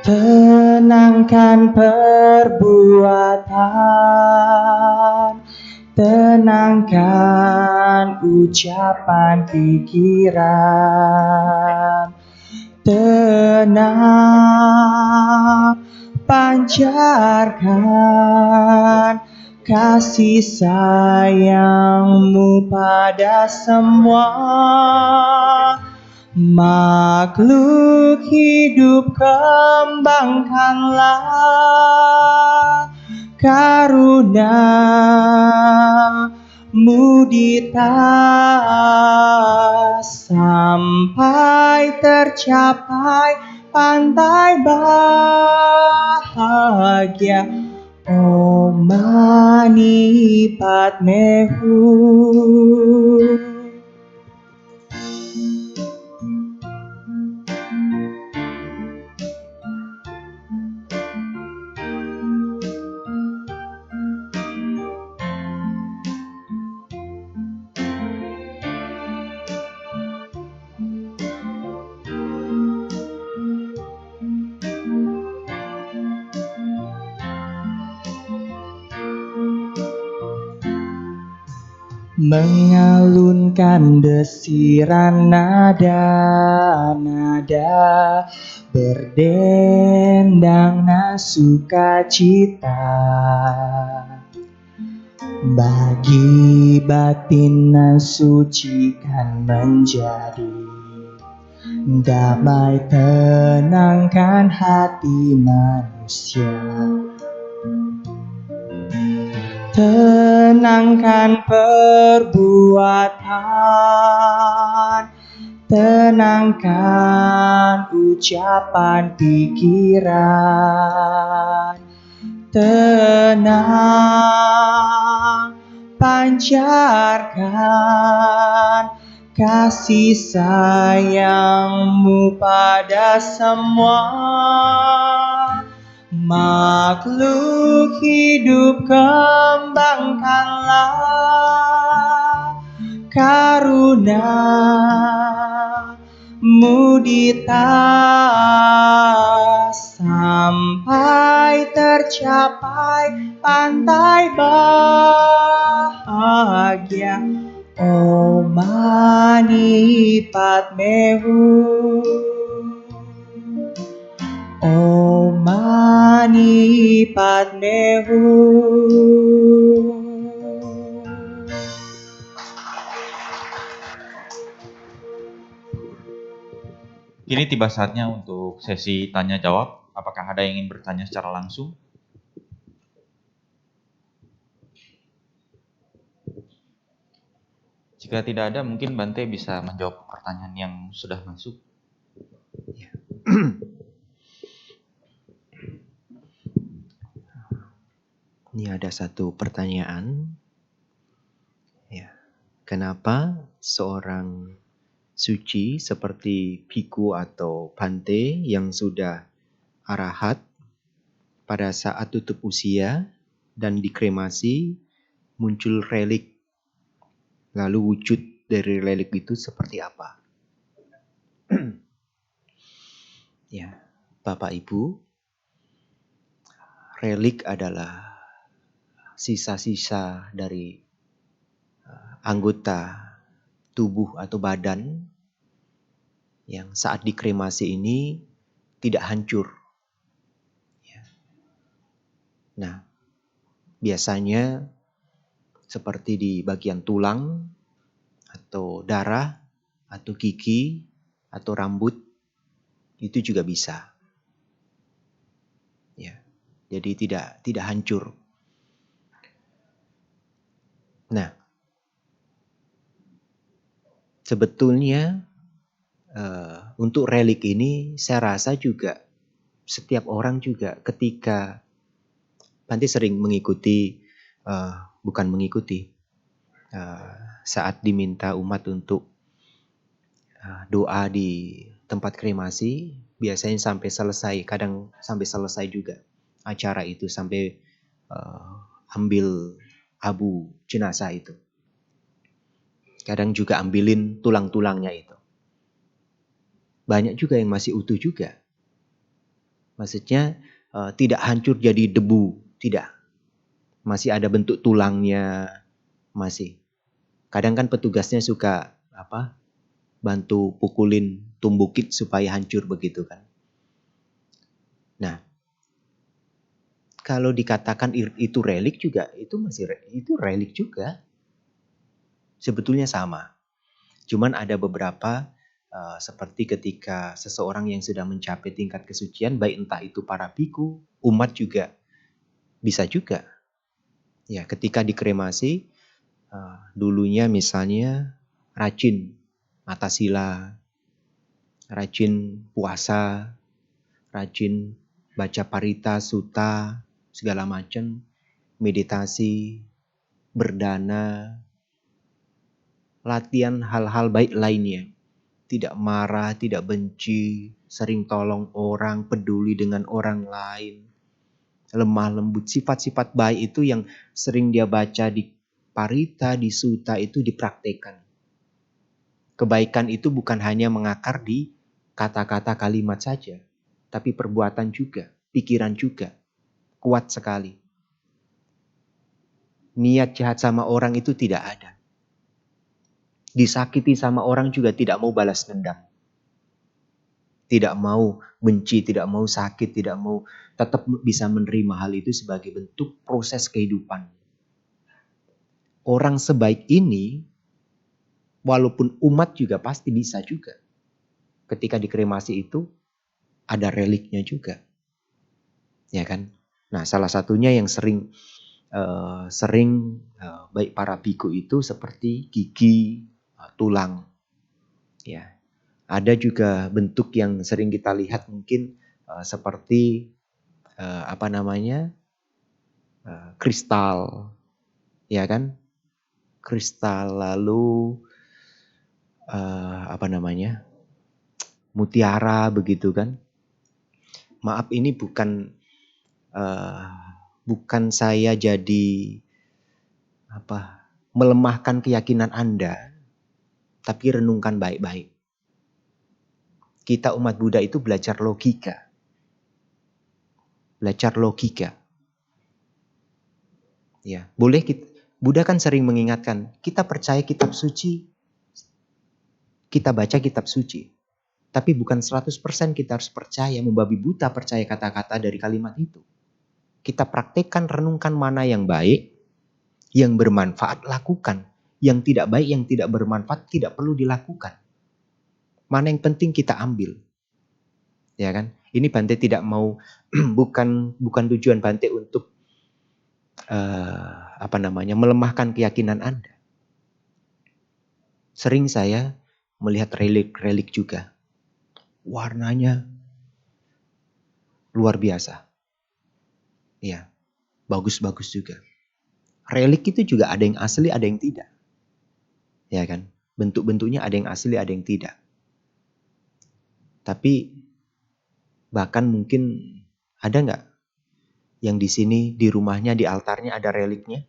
tenangkan perbuatan, tenangkan ucapan pikiran, tenang, pancarkan kasih sayangmu pada semua makhluk hidup. Kembangkanlah karuna mudita sampai tercapai pantai bahagia. Om Mani Padme Hum. Mengalunkan desiran nada-nada berdendang sukacita bagi batin nan suci kan menjadi damai tenangkan hati manusia. Tenangkan perbuatan, tenangkan ucapan pikiran, tenang, pancarkan kasih sayangmu pada semua makhluk hidup. Kembangkanlah karuna-Mu mudita sampai tercapai pantai bahagia. Om Mani Padme Hum. Om Mani Padme Hum. Kini tiba saatnya untuk sesi tanya jawab. Apakah ada yang ingin bertanya secara langsung? Jika tidak ada, mungkin Bante bisa menjawab pertanyaan yang sudah masuk. Ini ada satu pertanyaan. Ya, kenapa seorang suci seperti Bhikkhu atau Bhante yang sudah arahat pada saat tutup usia dan dikremasi muncul relik? Lalu wujud dari relik itu seperti apa? Ya, Bapak Ibu, relik adalah sisa-sisa dari anggota tubuh atau badan yang saat dikremasi ini tidak hancur. Nah, biasanya seperti di bagian tulang atau darah atau gigi atau rambut itu juga bisa. Ya, jadi tidak hancur. Nah, sebetulnya untuk relik ini saya rasa juga setiap orang juga ketika Bante sering mengikuti, bukan mengikuti, saat diminta umat untuk doa di tempat kremasi, biasanya sampai selesai, kadang sampai selesai juga acara itu, sampai ambil abu jenazah itu. Kadang juga ambilin tulang-tulangnya itu. Banyak juga yang masih utuh juga. Maksudnya tidak hancur jadi debu, tidak. Masih ada bentuk tulangnya, masih. Kadang kan petugasnya suka bantu pukulin, tumbukin supaya hancur begitu kan. Nah, kalau dikatakan itu relik juga, itu relik juga. Sebetulnya sama. Cuman ada beberapa seperti ketika seseorang yang sudah mencapai tingkat kesucian, baik entah itu para bhikkhu, umat juga bisa juga. Ya, ketika dikremasi, dulunya misalnya rajin atasila, rajin puasa, rajin baca parita, sutta, segala macam, meditasi, berdana, latihan hal-hal baik lainnya. Tidak marah, tidak benci, sering tolong orang, peduli dengan orang lain, lemah lembut. Sifat-sifat baik itu yang sering dia baca di Parita, di Sutta itu dipraktekkan. Kebaikan itu bukan hanya mengakar di kata-kata kalimat saja, tapi perbuatan juga, pikiran juga. Kuat sekali. Niat jahat sama orang itu tidak ada. Disakiti sama orang juga tidak mau balas dendam. Tidak mau benci, tidak mau sakit, tidak mau, tetap bisa menerima hal itu sebagai bentuk proses kehidupan. Orang sebaik ini, walaupun umat juga pasti bisa juga. Ketika dikremasi itu, ada reliknya juga. Ya kan? Nah, salah satunya yang sering baik para biku itu seperti gigi, tulang. Ya. Ada juga bentuk yang sering kita lihat mungkin seperti kristal, ya kan? Kristal, lalu mutiara begitu kan? Maaf, ini bukan saya jadi melemahkan keyakinan Anda, tapi renungkan baik-baik. Kita umat Buddha itu belajar logika. Ya, boleh Buddha kan sering mengingatkan, kita percaya kitab suci, kita baca kitab suci. Tapi bukan 100% kita harus percaya, membabi buta percaya kata-kata dari kalimat itu. Kita praktekkan, renungkan mana yang baik, yang bermanfaat, lakukan. Yang tidak baik, yang tidak bermanfaat, tidak perlu dilakukan. Mana yang penting kita ambil. Ya kan? Ini Bante tidak mau, bukan tujuan Bante untuk melemahkan keyakinan Anda. Sering saya melihat relik-relik juga. Warnanya luar biasa. Ya, bagus-bagus juga. Relik itu juga ada yang asli, ada yang tidak. Ya kan? Bentuk-bentuknya ada yang asli, ada yang tidak. Tapi bahkan mungkin ada nggak yang di sini di rumahnya di altarnya ada reliknya?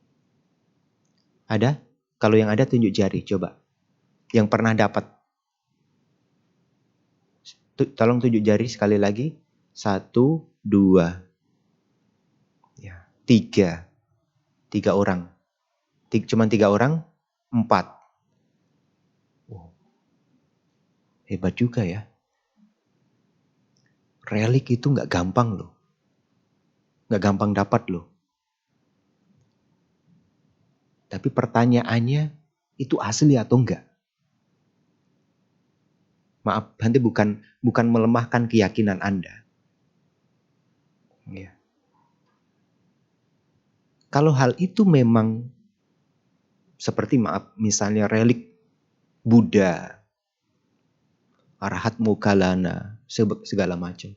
Ada? Kalau yang ada tunjuk jari, coba. Yang pernah dapat. Tolong tunjuk jari sekali lagi. 1, 2, 3. 3 orang. Cuman 3 orang? 4. Wow. Hebat juga ya. Relik itu gak gampang loh. Gak gampang dapat loh. Tapi pertanyaannya, itu asli atau enggak? Maaf, Bante bukan melemahkan keyakinan Anda. Ya. Kalau hal itu memang seperti misalnya relik Buddha, Arahat Moggallana, segala macam.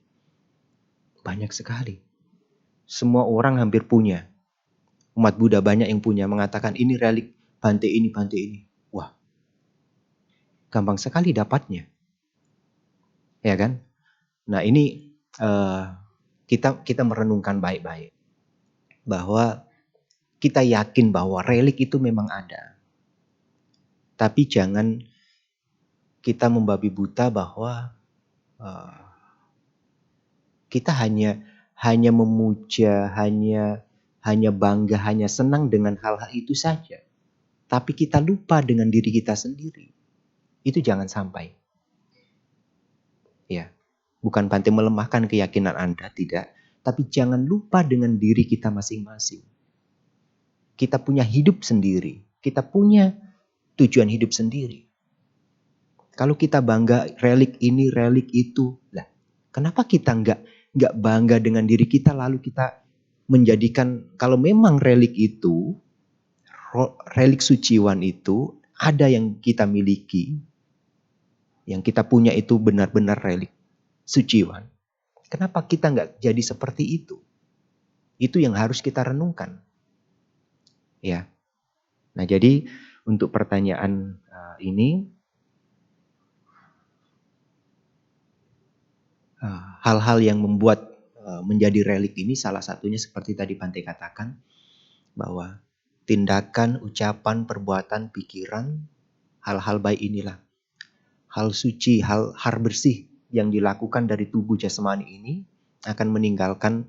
Banyak sekali. Semua orang hampir punya. Umat Buddha banyak yang punya, mengatakan ini relik Bante ini. Wah, gampang sekali dapatnya. Ya kan? Nah ini kita merenungkan baik-baik. Bahwa kita yakin bahwa relik itu memang ada. Tapi jangan kita membabi buta bahwa kita hanya memuja, hanya bangga, hanya senang dengan hal-hal itu saja. Tapi kita lupa dengan diri kita sendiri. Itu jangan sampai. Ya, bukan Bante melemahkan keyakinan Anda, tidak. Tapi jangan lupa dengan diri kita masing-masing. Kita punya hidup sendiri. Kita punya tujuan hidup sendiri. Kalau kita bangga relik ini, relik itu, lah, kenapa kita nggak bangga dengan diri kita lalu kita menjadikan kalau memang relik itu, relik suciwan itu ada yang kita miliki, yang kita punya itu benar-benar relik suciwan. Kenapa kita nggak jadi seperti itu? Itu yang harus kita renungkan. Ya. Nah, jadi untuk pertanyaan ini, hal-hal yang membuat menjadi relik ini salah satunya seperti tadi Bante katakan, bahwa tindakan, ucapan, perbuatan, pikiran, hal-hal baik inilah, hal suci, hal bersih yang dilakukan dari tubuh jasmani ini akan meninggalkan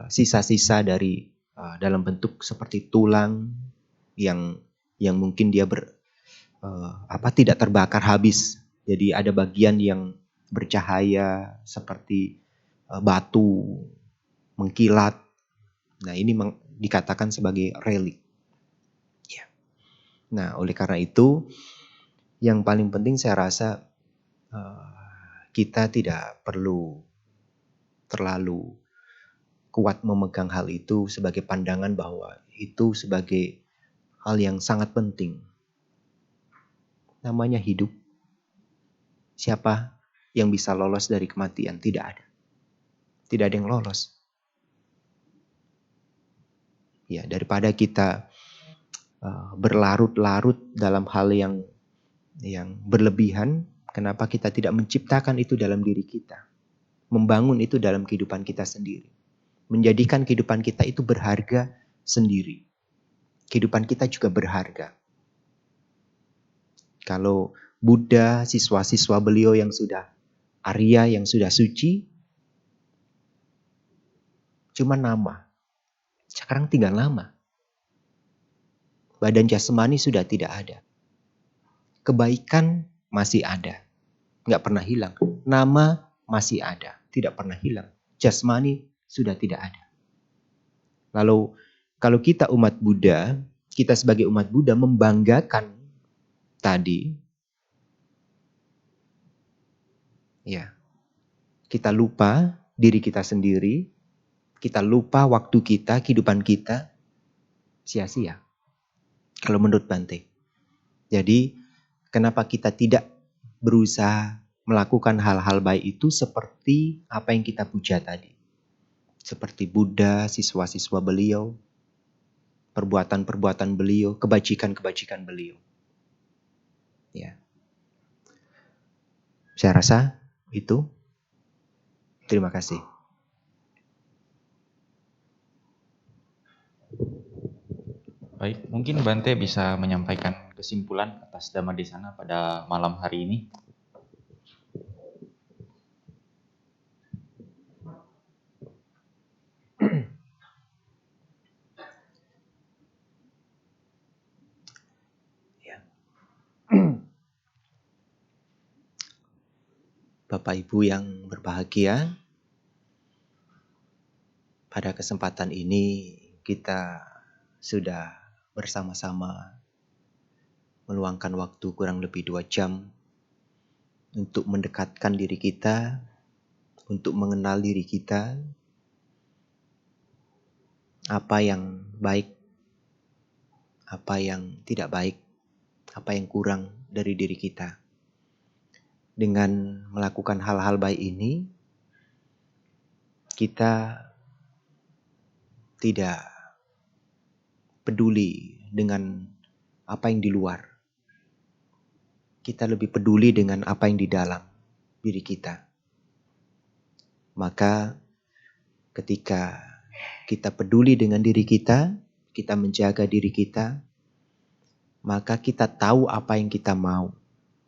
sisa-sisa dari dalam bentuk seperti tulang yang mungkin dia tidak terbakar habis. Jadi ada bagian yang bercahaya seperti batu, mengkilat. Nah, ini dikatakan sebagai relik. Ya. Nah, oleh karena itu, yang paling penting saya rasa kita tidak perlu terlalu kuat memegang hal itu sebagai pandangan bahwa itu sebagai hal yang sangat penting. Namanya hidup. Siapa yang bisa lolos dari kematian? Tidak ada. Tidak ada yang lolos. Ya, daripada kita berlarut-larut dalam hal yang berlebihan, kenapa kita tidak menciptakan itu dalam diri kita? Membangun itu dalam kehidupan kita sendiri. Menjadikan kehidupan kita itu berharga sendiri. Kehidupan kita juga berharga. Kalau Buddha, siswa-siswa beliau yang sudah Arya, yang sudah suci, cuma nama. Sekarang tinggal nama. Badan jasmani sudah tidak ada. Kebaikan masih ada. Nggak pernah hilang. Nama masih ada. Tidak pernah hilang. Jasmani sudah tidak ada. Lalu kalau kita umat Buddha, kita sebagai umat Buddha membanggakan tadi, ya, kita lupa diri kita sendiri, kita lupa waktu kita, kehidupan kita, sia-sia. Kalau menurut Bante. Jadi, kenapa kita tidak berusaha melakukan hal-hal baik itu seperti apa yang kita puja tadi. Seperti Buddha, siswa-siswa beliau, perbuatan-perbuatan beliau, kebajikan-kebajikan beliau. Ya. Saya rasa itu. Terima kasih. Baik, mungkin Bante bisa menyampaikan kesimpulan atas Dhamma Desana pada malam hari ini. Bapak Ibu yang berbahagia, pada kesempatan ini kita sudah bersama-sama meluangkan waktu kurang lebih 2 jam untuk mendekatkan diri kita, untuk mengenal diri kita, apa yang baik, apa yang tidak baik, apa yang kurang dari diri kita. Dengan melakukan hal-hal baik ini, kita tidak peduli dengan apa yang di luar. Kita lebih peduli dengan apa yang di dalam diri kita. Maka ketika kita peduli dengan diri kita menjaga diri kita, maka kita tahu apa yang kita mau,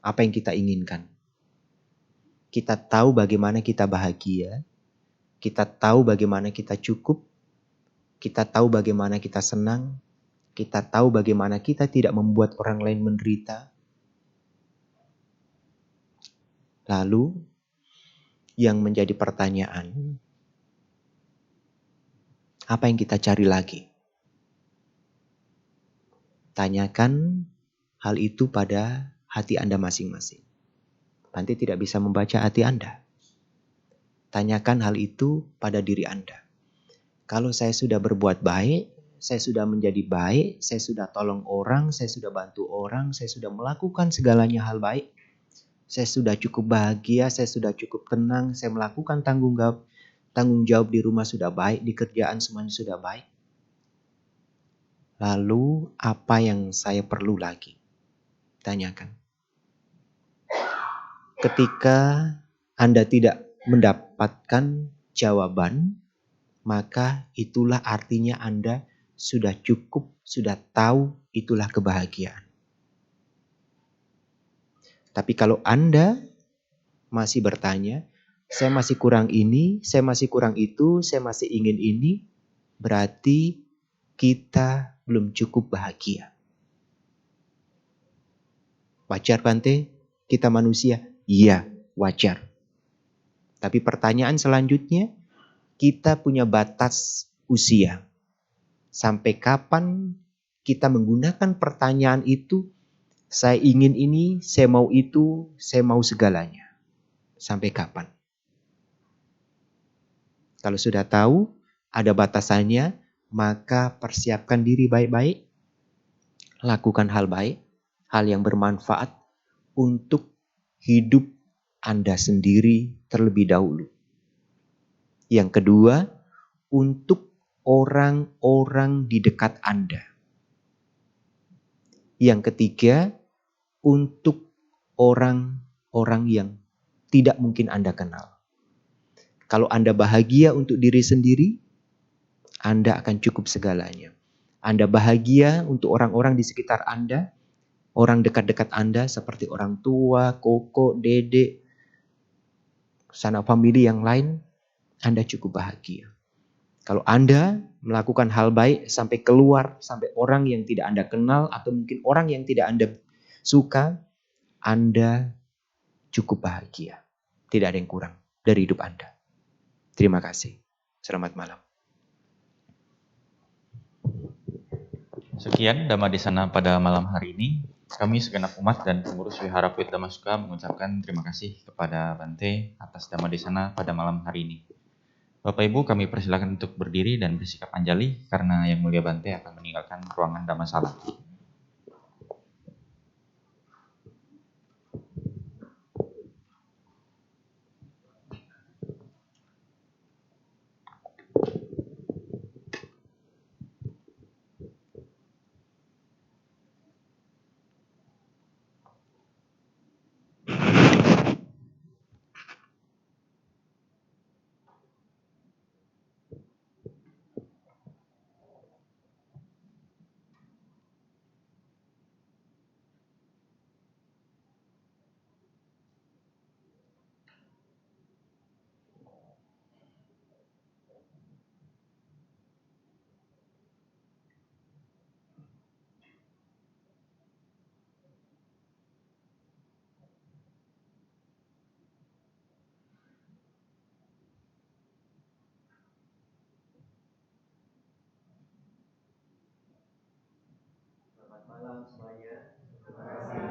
apa yang kita inginkan. Kita tahu bagaimana kita bahagia, kita tahu bagaimana kita cukup, kita tahu bagaimana kita senang, kita tahu bagaimana kita tidak membuat orang lain menderita. Lalu, yang menjadi pertanyaan, apa yang kita cari lagi? Tanyakan hal itu pada hati Anda masing-masing. Bante tidak bisa membaca hati Anda. Tanyakan hal itu pada diri Anda. Kalau saya sudah berbuat baik, saya sudah menjadi baik, saya sudah tolong orang, saya sudah bantu orang, saya sudah melakukan segalanya hal baik, saya sudah cukup bahagia, saya sudah cukup tenang, saya melakukan tanggung jawab tanggung jawab di rumah sudah baik, di kerjaan semuanya sudah baik. Lalu apa yang saya perlu lagi? Tanyakan. Ketika Anda tidak mendapatkan jawaban, maka itulah artinya Anda sudah cukup, sudah tahu itulah kebahagiaan. Tapi kalau Anda masih bertanya, saya masih kurang ini, saya masih kurang itu, saya masih ingin ini, berarti kita belum cukup bahagia. Wajar Bante? Kita manusia? Iya, wajar. Tapi pertanyaan selanjutnya, kita punya batas usia. Sampai kapan kita menggunakan pertanyaan itu, saya ingin ini, saya mau itu, saya mau segalanya. Sampai kapan? Kalau sudah tahu ada batasannya, maka persiapkan diri baik-baik. Lakukan hal baik, hal yang bermanfaat untuk hidup Anda sendiri terlebih dahulu. Yang kedua, untuk orang-orang di dekat Anda. Yang ketiga, untuk orang-orang yang tidak mungkin Anda kenal. Kalau Anda bahagia untuk diri sendiri, Anda akan cukup segalanya. Anda bahagia untuk orang-orang di sekitar Anda, orang dekat-dekat Anda seperti orang tua, koko, dedek, sanak famili yang lain, Anda cukup bahagia. Kalau Anda melakukan hal baik sampai keluar, sampai orang yang tidak Anda kenal atau mungkin orang yang tidak Anda suka, Anda cukup bahagia. Tidak ada yang kurang dari hidup Anda. Terima kasih. Selamat malam. Sekian Dhamma Desana pada malam hari ini. Kami segenap umat dan pengurus Wihara Puit Dhamasuka mengucapkan terima kasih kepada Bante atas Dhamma Desana pada malam hari ini. Bapak Ibu, kami persilakan untuk berdiri dan bersikap anjali karena Yang Mulia Bante akan meninggalkan ruangan Dhammasala. Selamat malam semuanya. Terima kasih.